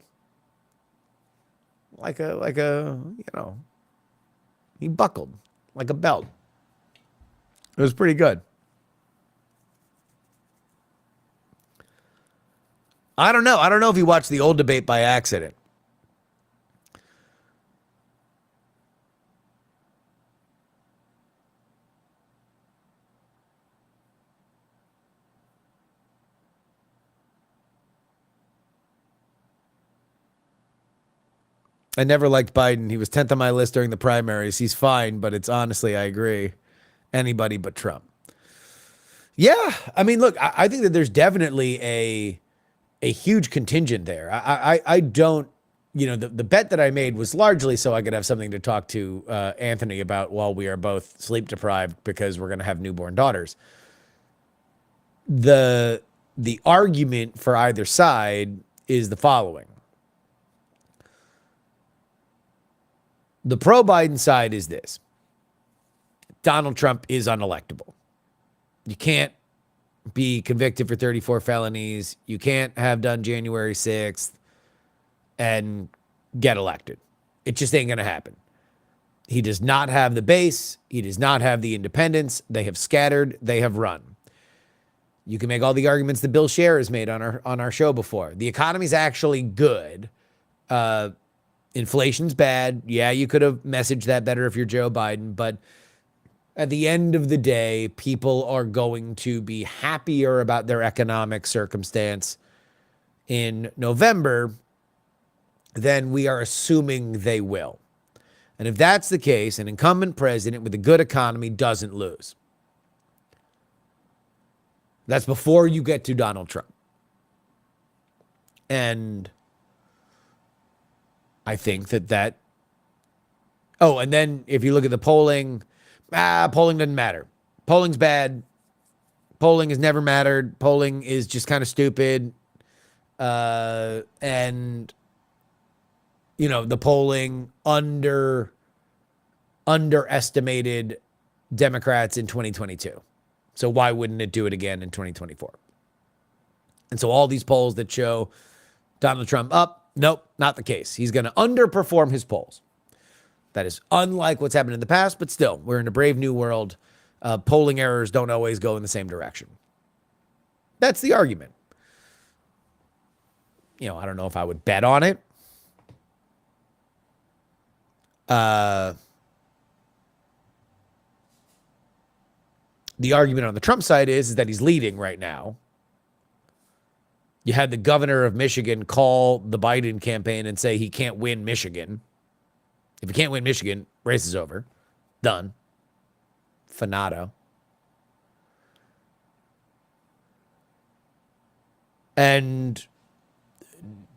Like a he buckled like a belt. It was pretty good. I don't know. I don't know if you watched the old debate by accident. I never liked Biden. He was 10th on my list during the primaries. He's fine, but it's honestly, I agree, anybody but Trump. Yeah. I mean, look, I think that there's definitely a huge contingent there. I don't, the bet that I made was largely so I could have something to talk to Anthony about while we are both sleep deprived because we're going to have newborn daughters. The argument for either side is the following. The pro-Biden side is this. Donald Trump is unelectable. You can't be convicted for 34 felonies. You can't have done January 6th and get elected. It just ain't going to happen. He does not have the base. He does not have the independents. They have scattered. They have run. You can make all the arguments that Bill Scher has made on our show before. The economy's actually good. Inflation's bad. Yeah, you could have messaged that better if you're Joe Biden, but at the end of the day, people are going to be happier about their economic circumstance in November than we are assuming they will. And if that's the case, an incumbent president with a good economy doesn't lose. That's before you get to Donald Trump. And I think that. Oh, and then if you look at the polling doesn't matter. Polling's bad. Polling has never mattered. Polling is just kind of stupid. And the polling underestimated Democrats in 2022. So why wouldn't it do it again in 2024? And so all these polls that show Donald Trump up, nope, not the case. He's going to underperform his polls. That is unlike what's happened in the past, but still, we're in a brave new world. Polling errors don't always go in the same direction. That's the argument. I don't know if I would bet on it. The argument on the Trump side is that he's leading right now. You had the governor of Michigan call the Biden campaign and say he can't win Michigan. If he can't win Michigan, race is over. Done. Finado. And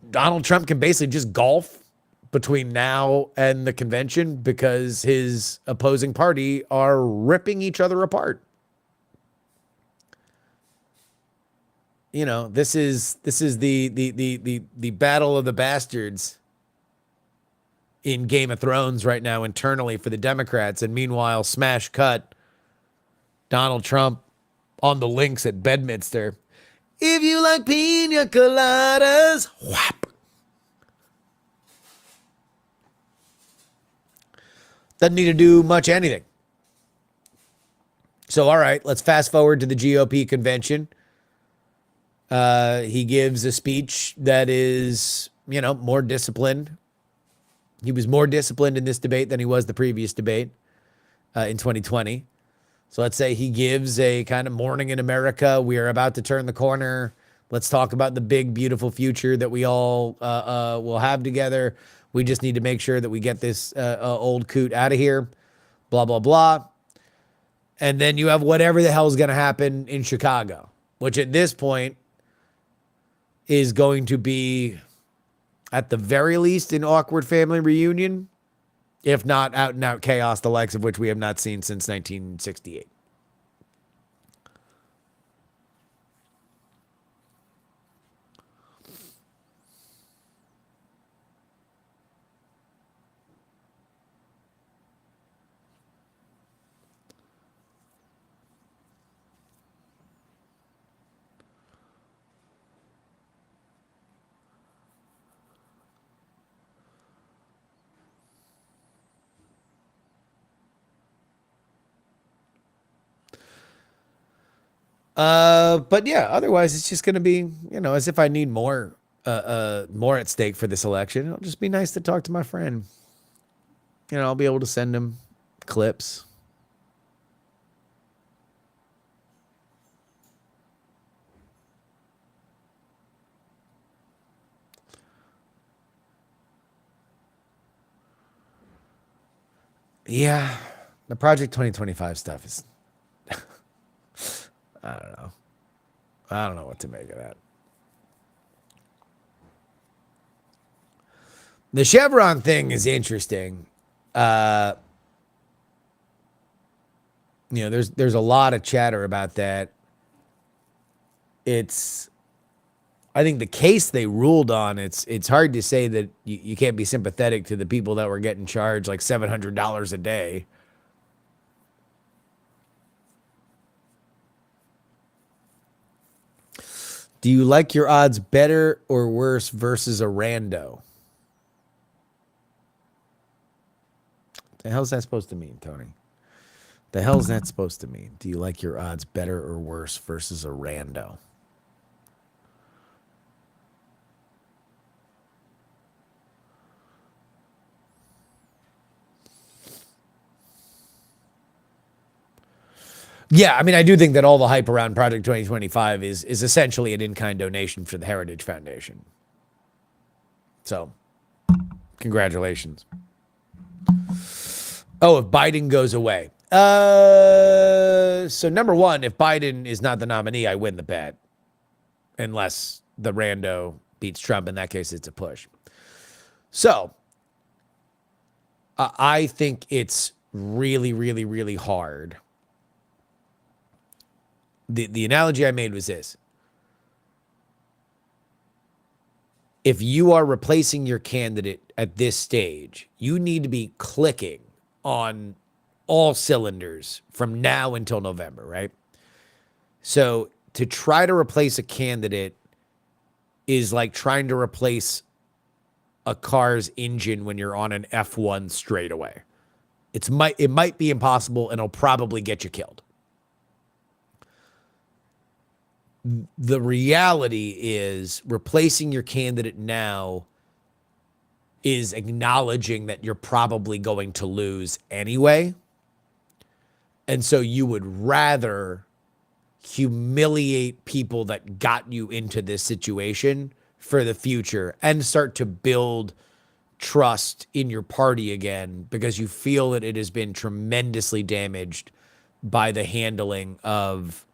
Donald Trump can basically just golf between now and the convention because his opposing party are ripping each other apart. This is the battle of the bastards in Game of Thrones right now internally for the Democrats. And meanwhile, smash cut, Donald Trump on the links at Bedminster. If you like pina coladas, whap. Doesn't need to do much anything. So, all right, let's fast forward to the GOP convention. He gives a speech that is, more disciplined. He was more disciplined in this debate than he was the previous debate in 2020. So let's say he gives a kind of morning in America. We are about to turn the corner. Let's talk about the big, beautiful future that we all will have together. We just need to make sure that we get this old coot out of here. Blah, blah, blah. And then you have whatever the hell is going to happen in Chicago, which at this point is going to be, at the very least, an awkward family reunion, if not out and out chaos, the likes of which we have not seen since 1968. But yeah, otherwise it's just going to be, as if I need more at stake for this election. It'll just be nice to talk to my friend. I'll be able to send him clips. Yeah, the Project 2025 stuff is, I don't know. I don't know what to make of that. The Chevron thing is interesting. There's a lot of chatter about that. I think the case they ruled on, it's hard to say that you can't be sympathetic to the people that were getting charged like $700 a day. Do you like your odds better or worse versus a rando? The hell's that supposed to mean, Tony? The hell's that supposed to mean? Do you like your odds better or worse versus a rando? Yeah, I mean, I do think that all the hype around Project 2025 is essentially an in-kind donation for the Heritage Foundation. So, congratulations. Oh, if Biden goes away. So number one, if Biden is not the nominee, I win the bet. Unless the rando beats Trump. In that case, it's a push. So, I think it's really, really, really hard The analogy I made was this. If you are replacing your candidate at this stage, you need to be clicking on all cylinders from now until November, right? So to try to replace a candidate is like trying to replace a car's engine when you're on an F1 straightaway. It might be impossible, and it'll probably get you killed. The reality is replacing your candidate now is acknowledging that you're probably going to lose anyway. And so you would rather humiliate people that got you into this situation for the future and start to build trust in your party again because you feel that it has been tremendously damaged by the handling of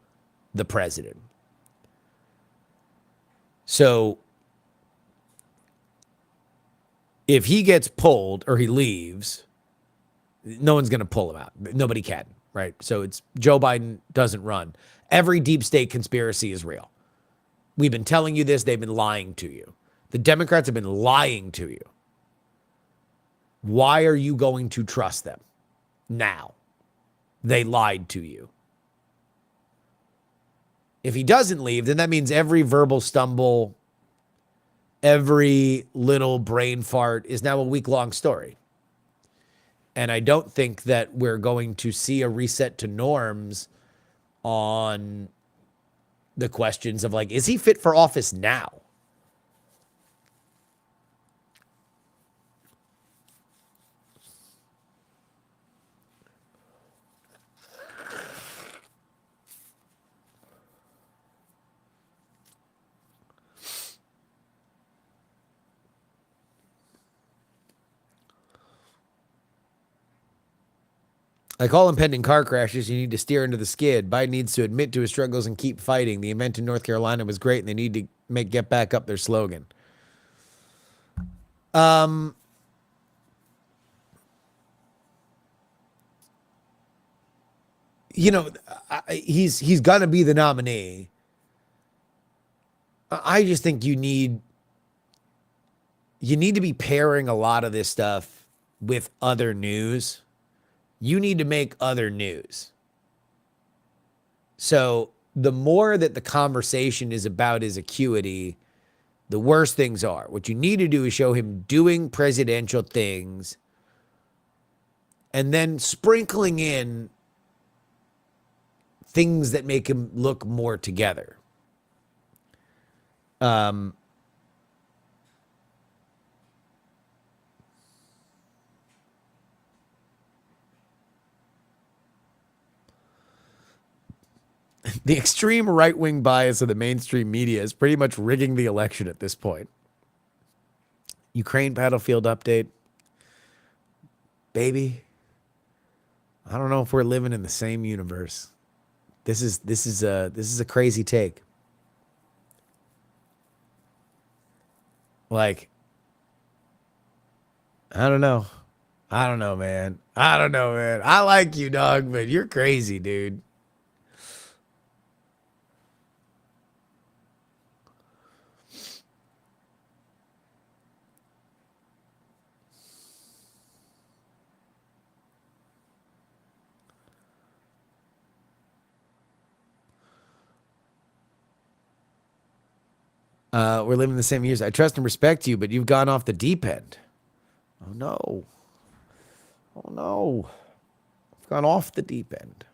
the president. So if he gets pulled or he leaves, no one's going to pull him out. Nobody can, right? So it's Joe Biden doesn't run. Every deep state conspiracy is real. We've been telling you this. They've been lying to you. The Democrats have been lying to you. Why are you going to trust them now? They lied to you. If he doesn't leave, then that means every verbal stumble, every little brain fart is now a week-long story. And I don't think that we're going to see a reset to norms on the questions of like, is he fit for office now? Like all impending car crashes, you need to steer into the skid. Biden needs to admit to his struggles and keep fighting. The event in North Carolina was great, and they need to get back up their slogan. You know, he's gonna be the nominee. I just think you need to be pairing a lot of this stuff with other news. You need to make other news. So the more that the conversation is about his acuity, the worse things are. What you need to do is show him doing presidential things and then sprinkling in things that make him look more together. The extreme right-wing bias of the mainstream media is pretty much rigging the election at this point. Ukraine battlefield update. Baby, I don't know if we're living in the same universe. This is a crazy take. Like, I don't know. I don't know, man. I like you, dog, but you're crazy, dude. We're living the same years. I trust and respect you, but you've gone off the deep end. Oh, no. Oh, no. I've gone off the deep end.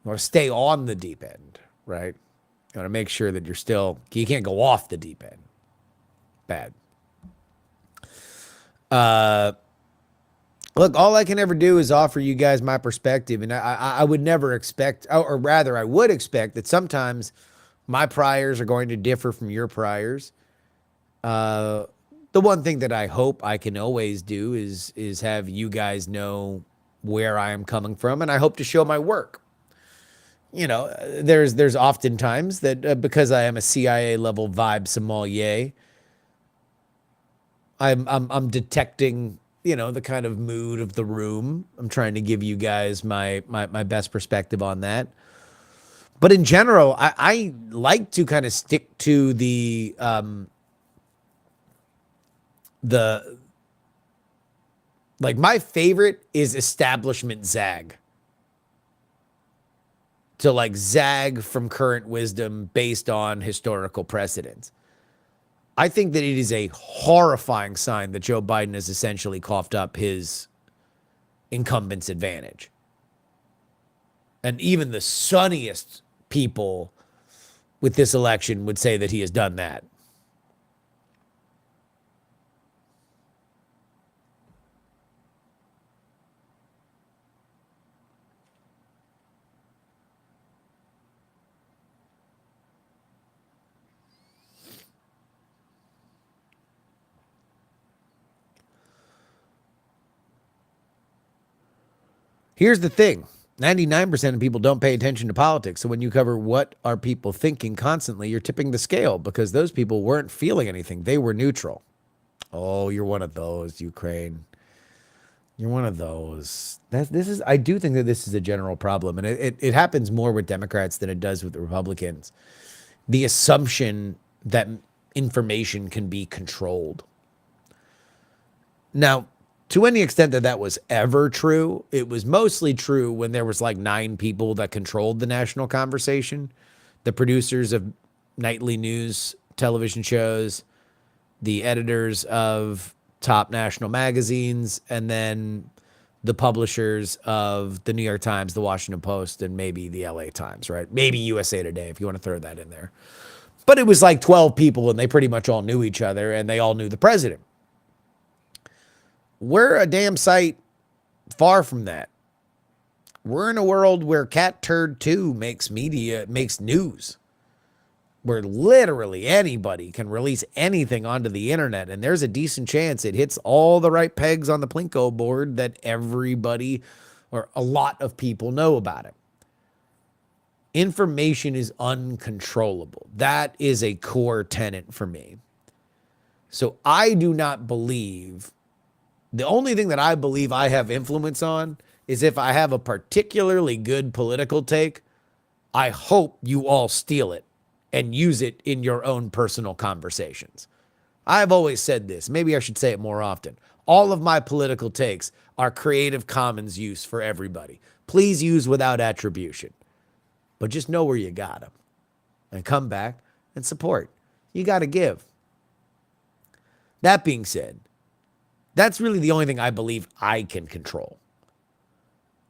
You want to stay on the deep end, right? You want to make sure that you can't go off the deep end. Bad. Look, all I can ever do is offer you guys my perspective. And I would never expect, or rather, I would expect that sometimes my priors are going to differ from your priors. The one thing that I hope I can always do is have you guys know where I am coming from, and I hope to show my work. You know, there's often times that because I am a CIA level vibe sommelier, I'm detecting, you know, the kind of mood of the room. I'm trying to give you guys my best perspective on that. But in general, I like to kind of stick to the like my favorite is establishment zag. To like zag from current wisdom based on historical precedents. I think that it is a horrifying sign that Joe Biden has essentially coughed up his incumbent's advantage. And even the sunniest people with this election would say that he has done that. Here's the thing. 99% of people don't pay attention to politics. So when you cover what are people thinking constantly, you're tipping the scale because those people weren't feeling anything. They were neutral. Oh, you're one of those, Ukraine. You're one of those. I do think that this is a general problem. And it happens more with Democrats than it does with Republicans. The assumption that information can be controlled. Now, to any extent that that was ever true, it was mostly true when there was like 9 people that controlled the national conversation. The producers of nightly news television shows, the editors of top national magazines, and then the publishers of the New York Times, the Washington Post, and maybe the LA Times, right? Maybe USA Today, if you want to throw that in there. But it was like 12 people, and they pretty much all knew each other, and they all knew the president. We're a damn sight far from that. We're in a world where Cat Turd 2 makes news, where literally anybody can release anything onto the internet, and there's a decent chance it hits all the right pegs on the Plinko board that everybody or a lot of people know about it. Information is uncontrollable. That is a core tenet for me. So I do not believe. The only thing that I believe I have influence on is if I have a particularly good political take, I hope you all steal it and use it in your own personal conversations. I've always said this. Maybe I should say it more often. All of my political takes are Creative Commons use for everybody. Please use without attribution. But just know where you got them and come back and support. You got to give. That being said, that's really the only thing I believe I can control.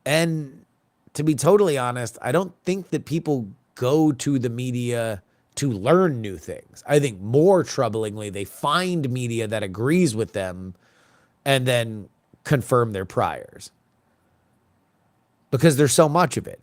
And to be totally honest, I don't think that people go to the media to learn new things. I think more troublingly, they find media that agrees with them and then confirm their priors. Because there's so much of it.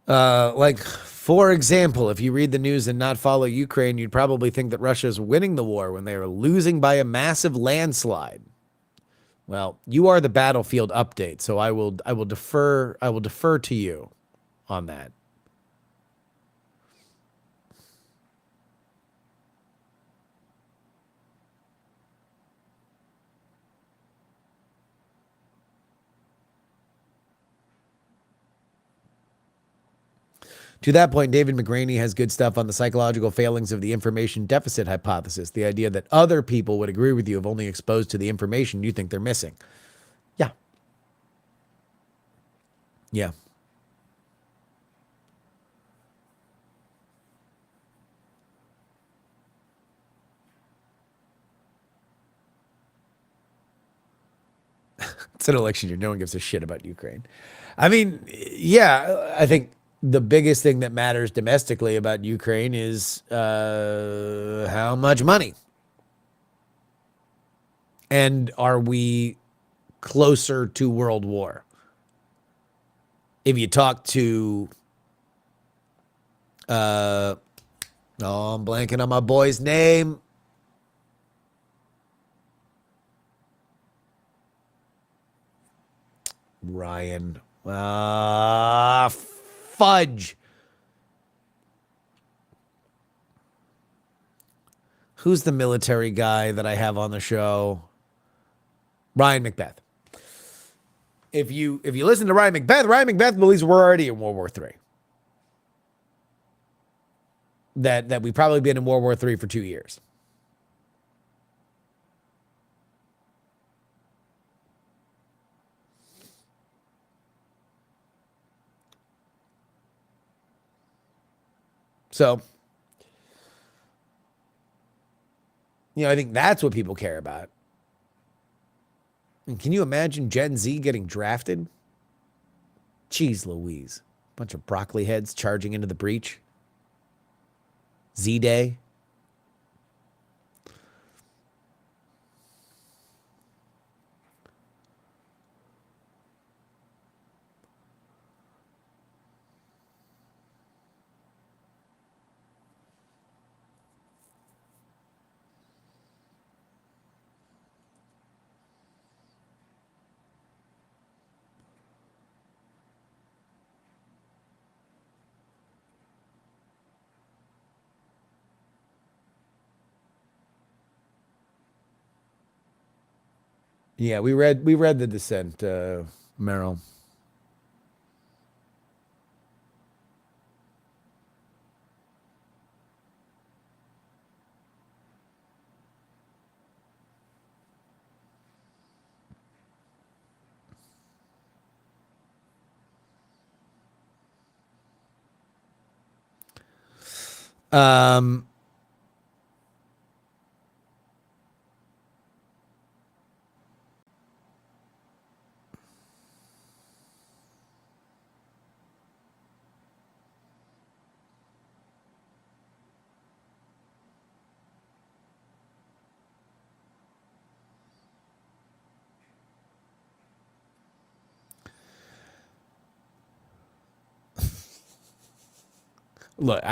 Like, for example, if you read the news and not follow Ukraine, you'd probably think that Russia is winning the war when they are losing by a massive landslide. Well, you are the battlefield update, so I will defer to you on that. To that point, David McGraney has good stuff on the psychological failings of the information deficit hypothesis, the idea that other people would agree with you if only exposed to the information you think they're missing. Yeah. Yeah. It's an election year. No one gives a shit about Ukraine. I mean, yeah, I think the biggest thing that matters domestically about Ukraine is how much money. And are we closer to world war? If you talk to, oh, I'm blanking on my boy's name. Ryan. Fudge. Who's the military guy that I have on the show? Ryan Macbeth. If you listen to Ryan Macbeth believes we're already in World War III. That we've probably been in World War III for 2 years. So, I think that's what people care about. And can you imagine Gen Z getting drafted? Jeez Louise. Bunch of broccoli heads charging into the breach. Z-Day. Yeah, we read The Descent, Meryl. Um, look,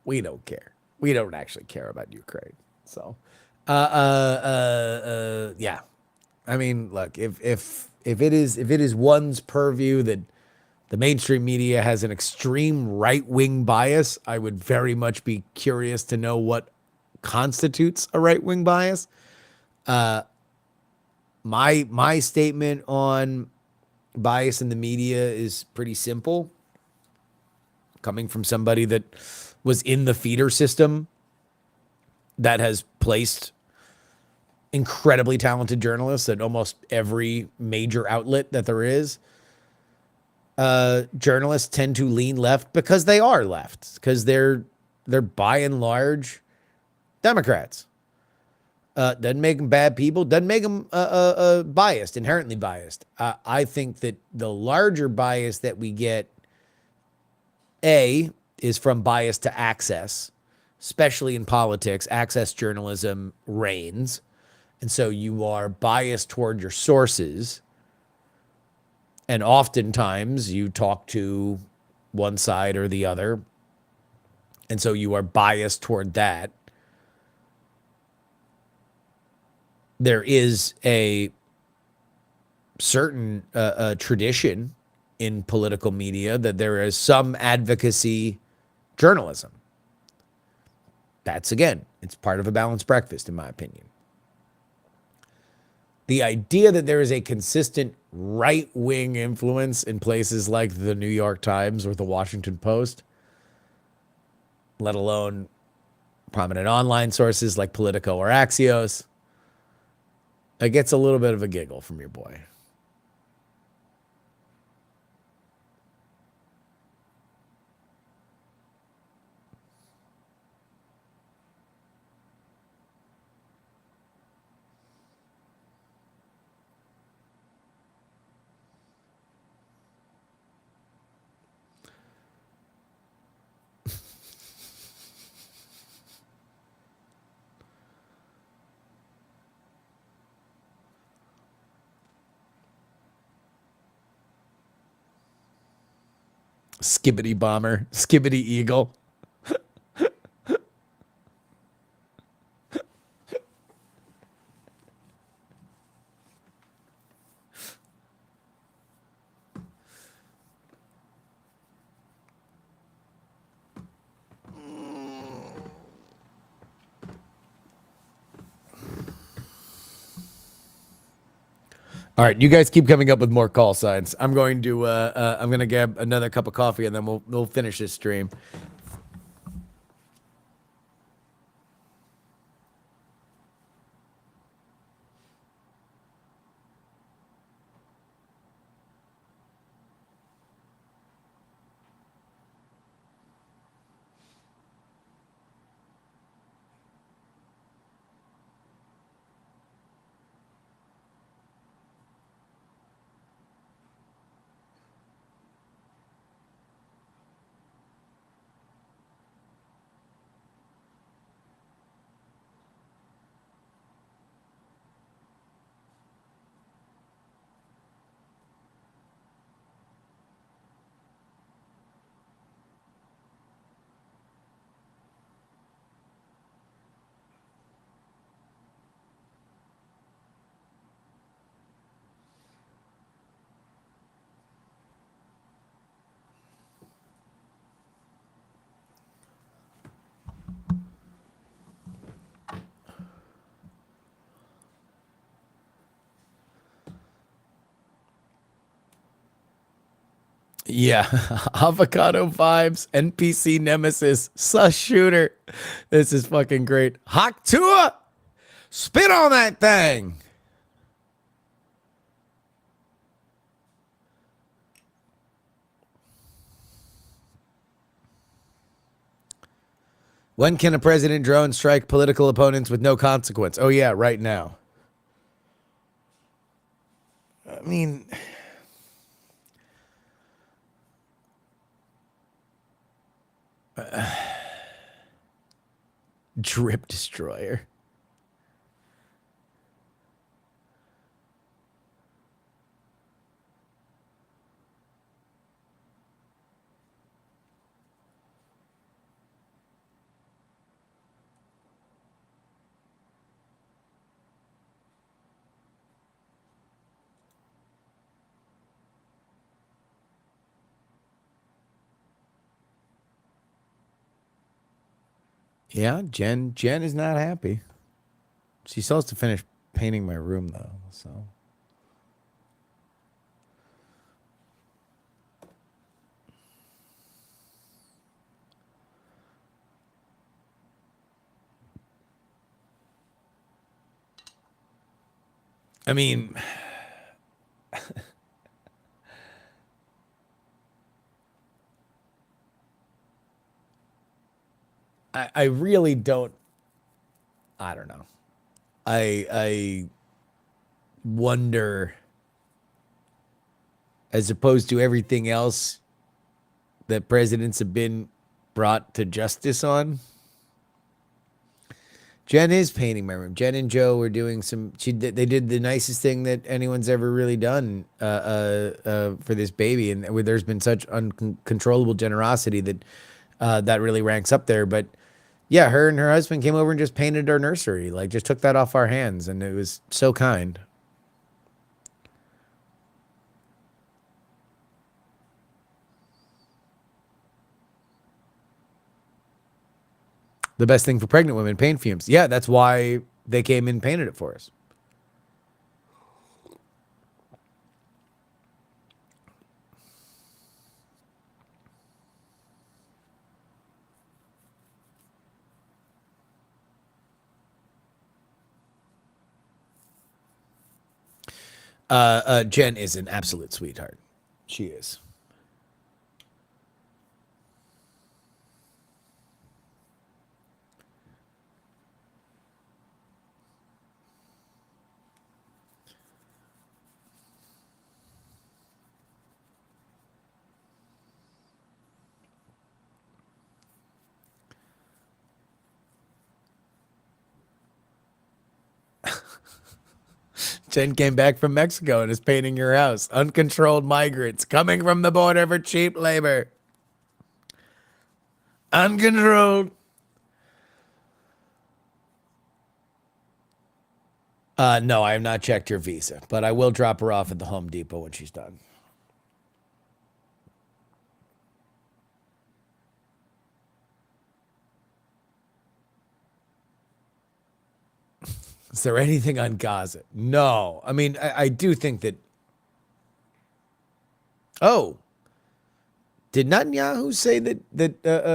we don't care. We don't actually care about Ukraine. So, yeah. I mean, look, if it is one's purview that the mainstream media has an extreme right-wing bias, I would very much be curious to know what constitutes a right-wing bias. My statement on bias in the media is pretty simple. Coming from somebody that was in the feeder system that has placed incredibly talented journalists at almost every major outlet that there is. Journalists tend to lean left because they are left, because they're by and large Democrats. Doesn't make them bad people. Doesn't make them biased, inherently biased. I think that the larger bias that we get, is from bias to access, especially in politics. Access journalism reigns. And so you are biased toward your sources. And oftentimes you talk to one side or the other. And so you are biased toward that. There is a certain tradition in political media that there is some advocacy journalism. That's, again, it's part of a balanced breakfast, in my opinion. The idea that there is a consistent right-wing influence in places like the New York Times or the Washington Post, let alone prominent online sources like Politico or Axios, it gets a little bit of a giggle from your boy. Skibbity bomber, skibbity eagle. All right, you guys keep coming up with more call signs. I'm going to grab another cup of coffee and then we'll finish this stream. Yeah, avocado vibes, NPC nemesis, sus shooter. This is fucking great. Haktua, spit on that thing. When can a president drone strike political opponents with no consequence? Oh yeah, right now. I mean, drip destroyer. Yeah, Jen is not happy. She still has to finish painting my room though, so. I mean, I really don't. I don't know. I wonder, as opposed to everything else that presidents have been brought to justice on. Jen is painting my room. Jen and Joe were doing some. They did the nicest thing that anyone's ever really done for this baby, and there's been such uncontrollable generosity that that really ranks up there. But yeah, her and her husband came over and just painted our nursery, like just took that off our hands, and it was so kind. The best thing for pregnant women, paint fumes. Yeah, that's why they came and painted it for us. Jen is an absolute sweetheart. She is. Jen came back from Mexico and is painting your house. Uncontrolled migrants coming from the border for cheap labor. Uncontrolled. No, I have not checked her visa, but I will drop her off at the Home Depot when she's done. Is there anything on Gaza? No. I mean, I do think that. Oh, did Netanyahu say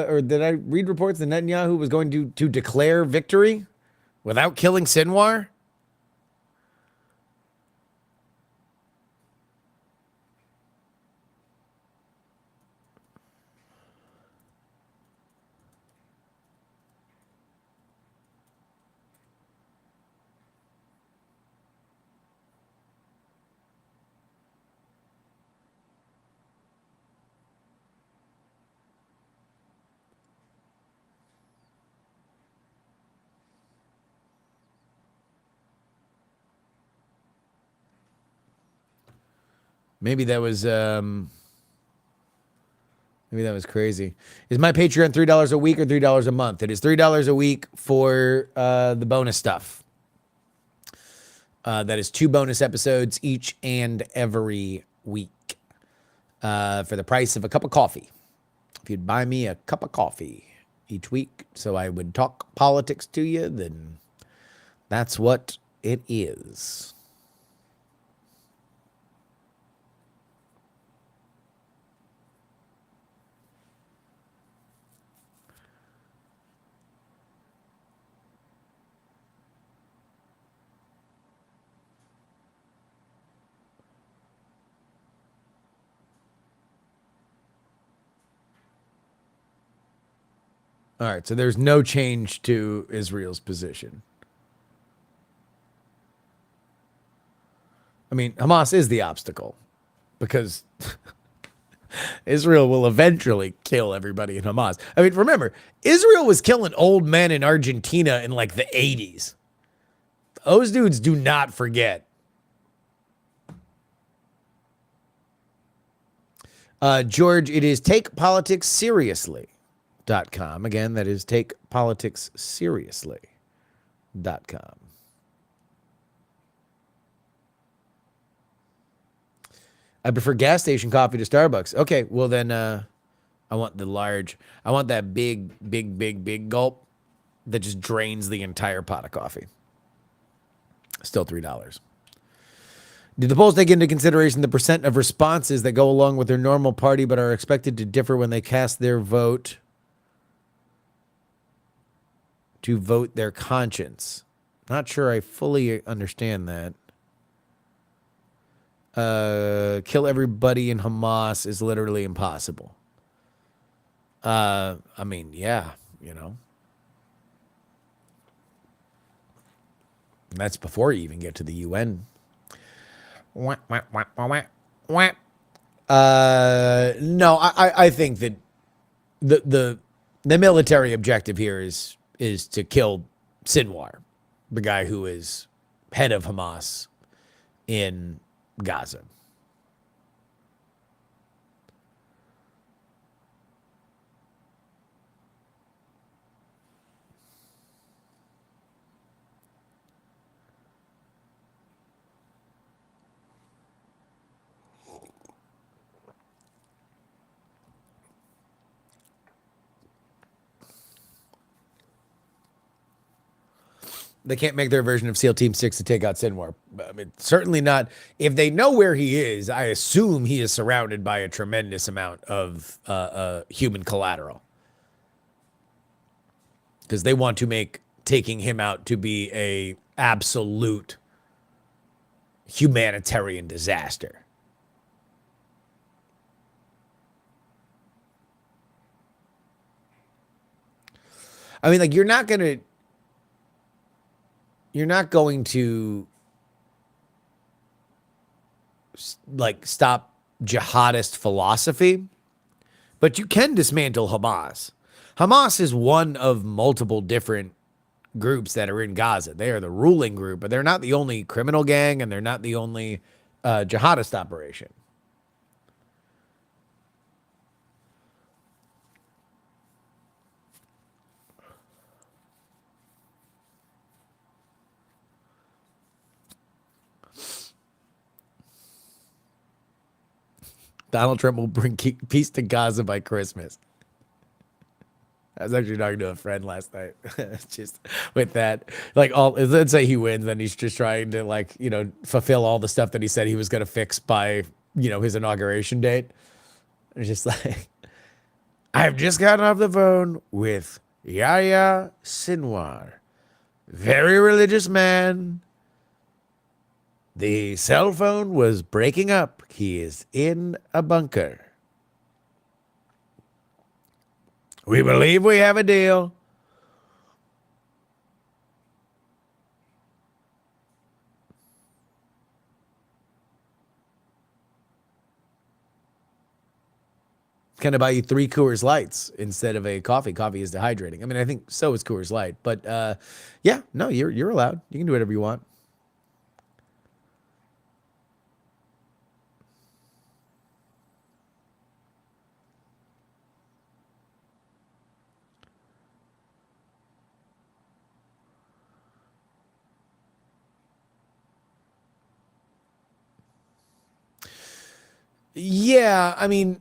or did I read reports that Netanyahu was going to declare victory without killing Sinwar? Maybe that was crazy. Is my Patreon $3 a week or $3 a month? It is $3 a week for the bonus stuff. That is 2 bonus episodes each and every week for the price of a cup of coffee. If you'd buy me a cup of coffee each week so I would talk politics to you, then that's what it is. All right, so there's no change to Israel's position. I mean, Hamas is the obstacle because Israel will eventually kill everybody in Hamas. I mean, remember, Israel was killing old men in Argentina in like the 80s. Those dudes do not forget. George, it is takepoliticsseriously.com. Again, that is takepoliticsseriously.com. I prefer gas station coffee to Starbucks. Okay, well then I want the large. I want that big gulp that just drains the entire pot of coffee. Still $3. Did the polls take into consideration the percent of responses that go along with their normal party but are expected to differ when they cast their vote to vote their conscience? Not sure I fully understand that. Kill everybody in Hamas is literally impossible. I mean, yeah, you know. That's before you even get to the UN. No, I think that the military objective here is to kill Sinwar, the guy who is head of Hamas in Gaza. They can't make their version of SEAL Team 6 to take out Sinwar. I mean, certainly not. If they know where he is, I assume he is surrounded by a tremendous amount of human collateral. Because they want to make taking him out to be a absolute humanitarian disaster. I mean, like, you're not going to like stop jihadist philosophy, but you can dismantle Hamas. Hamas is one of multiple different groups that are in Gaza. They are the ruling group, but they're not the only criminal gang, and they're not the only jihadist operation. Donald Trump will bring peace to Gaza by Christmas. I was actually talking to a friend last night, just with that. Like, let's say he wins, then he's just trying to, like, fulfill all the stuff that he said he was going to fix by, his inauguration date. It's just like, I've just gotten off the phone with Yahya Sinwar, very religious man. The cell phone was breaking up. He is in a bunker. We believe we have a deal. Kind of buy you 3 Coors Lights instead of a coffee. Coffee is dehydrating. I mean, I think so is Coors Light, but yeah, no, you're allowed. You can do whatever you want. Yeah, I mean,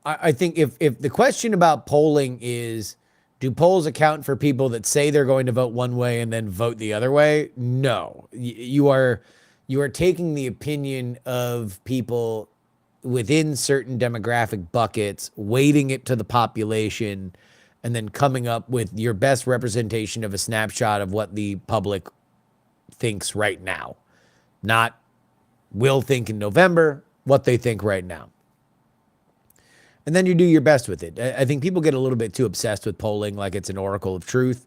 I think if the question about polling is, do polls account for people that say they're going to vote one way and then vote the other way? No, you are taking the opinion of people within certain demographic buckets, weighting it to the population, and then coming up with your best representation of a snapshot of what the public thinks right now, not will think in November, what they think right now. And then you do your best with it. I think people get a little bit too obsessed with polling like it's an oracle of truth.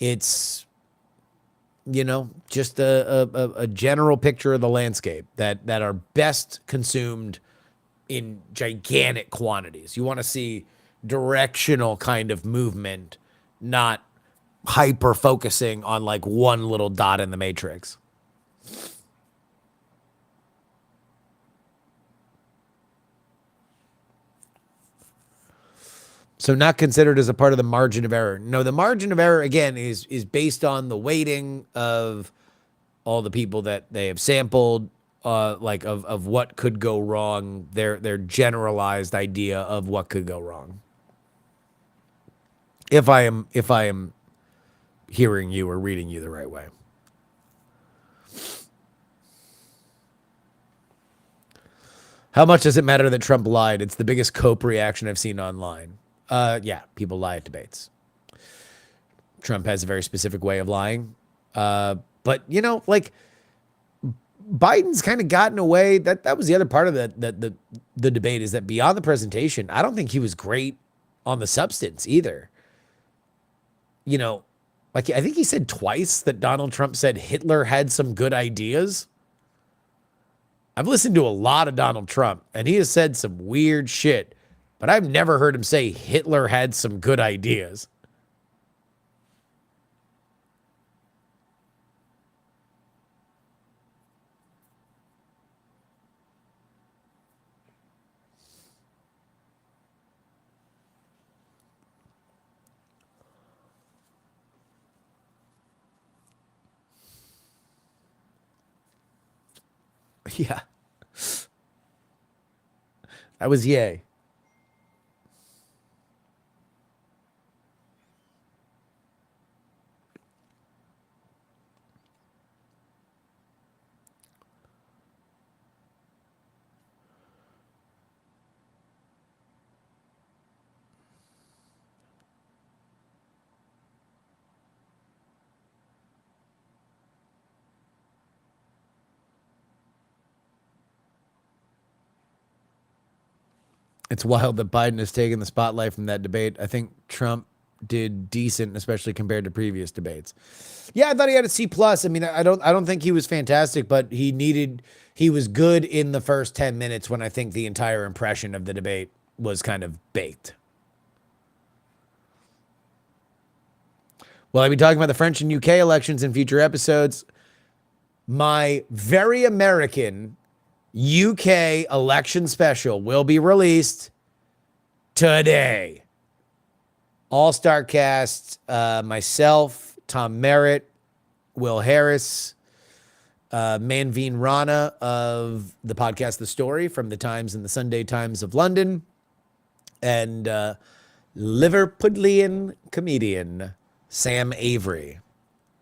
It's, just a general picture of the landscape that are best consumed in gigantic quantities. You want to see directional kind of movement, not hyper focusing on like one little dot in the matrix. So not considered as a part of the margin of error. No, the margin of error, again, is based on the weighting of all the people that they have sampled, like of what could go wrong, their generalized idea of what could go wrong. If I am hearing you or reading you the right way. How much does it matter that Trump lied? It's the biggest cope reaction I've seen online. Yeah, people lie at debates. Trump has a very specific way of lying. But like Biden's kind of gotten away. That was the other part of the debate, is that beyond the presentation, I don't think he was great on the substance either. Like I think he said twice that Donald Trump said Hitler had some good ideas. I've listened to a lot of Donald Trump, and he has said some weird shit, but I've never heard him say Hitler had some good ideas. Yeah. That was yay. It's wild that Biden has taken the spotlight from that debate. I think Trump did decent, especially compared to previous debates. Yeah, I thought he had a C plus. I mean, I don't think he was fantastic, but he was good in the first 10 minutes when I think the entire impression of the debate was kind of baked. Well, I'll be talking about the French and UK elections in future episodes. My very American UK election special will be released today. All-star cast, myself, Tom Merritt, Will Harris, Manveen Rana of the podcast The Story from the Times and the Sunday Times of London, and Liverpudlian comedian Sam Avery.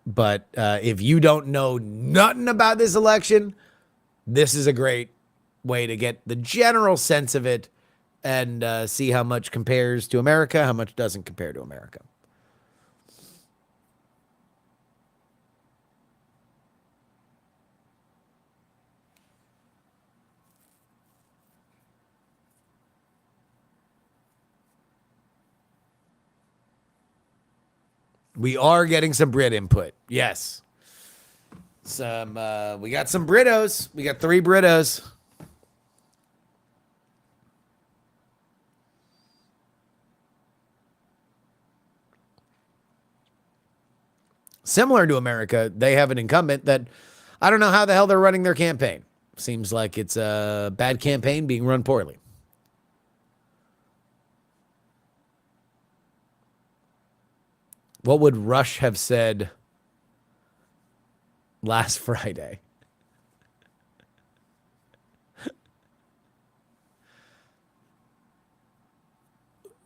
But if you don't know nothing about this election, this is a great way to get the general sense of it and see how much compares to America, how much doesn't compare to America. We are getting some Brit input. Yes. We got some Britos. We got 3 Britos. Similar to America, they have an incumbent that I don't know how the hell they're running their campaign. Seems like it's a bad campaign being run poorly. What would Rush have said last Friday?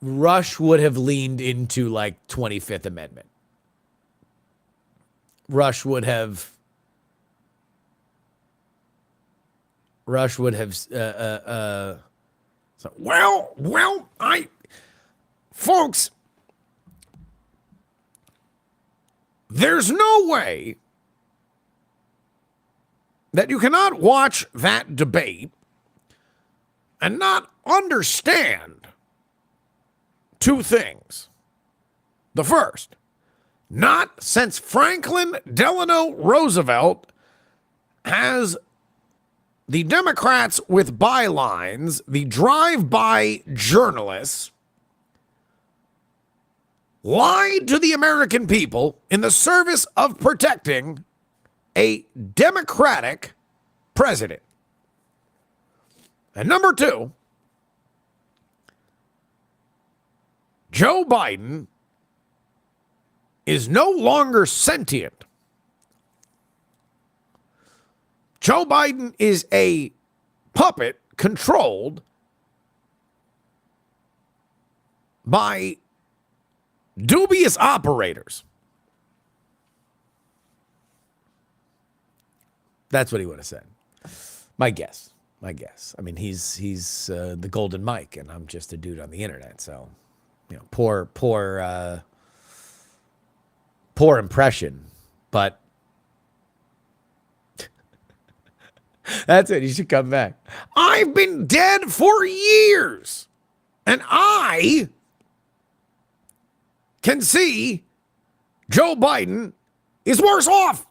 Rush would have leaned into like 25th Amendment. Rush would have folks, there's no way that you cannot watch that debate and not understand 2 things. The first, not since Franklin Delano Roosevelt has the Democrats with bylines, the drive-by journalists, lied to the American people in the service of protecting a Democratic president. And number 2, Joe Biden is no longer sentient. Joe Biden is a puppet controlled by dubious operators. That's what he would have said. My guess. I mean, he's the golden Mike, and I'm just a dude on the internet. So, poor impression. But that's it. You should come back. I've been dead for years, and I can see Joe Biden is worse off.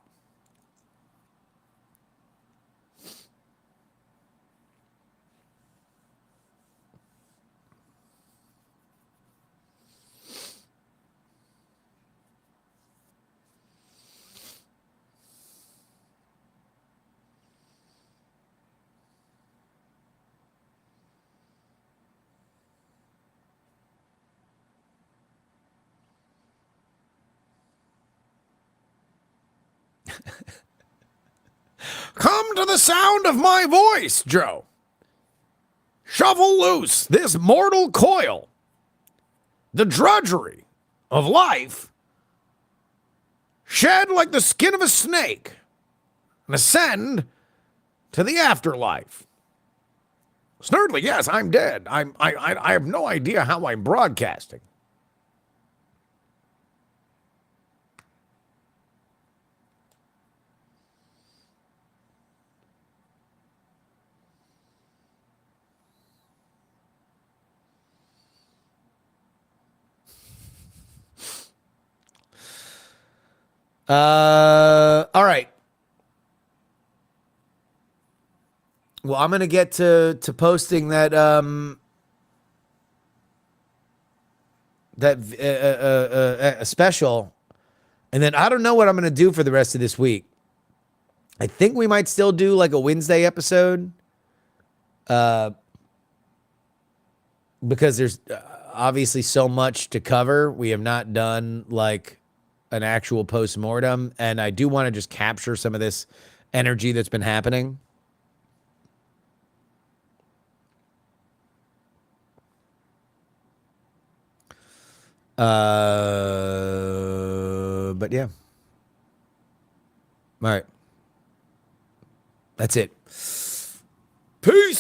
Come to the sound of my voice, Joe. Shuffle loose this mortal coil. The drudgery of life shed like the skin of a snake and ascend to the afterlife. Snurdly, yes, I'm dead. I have no idea how I'm broadcasting. All right. Well, I'm gonna get to posting that a special, and then I don't know what I'm gonna do for the rest of this week. I think we might still do like a Wednesday episode, because there's obviously so much to cover. We have not done like an actual post-mortem, and I do want to just capture some of this energy that's been happening. But yeah. All right. That's it. Peace.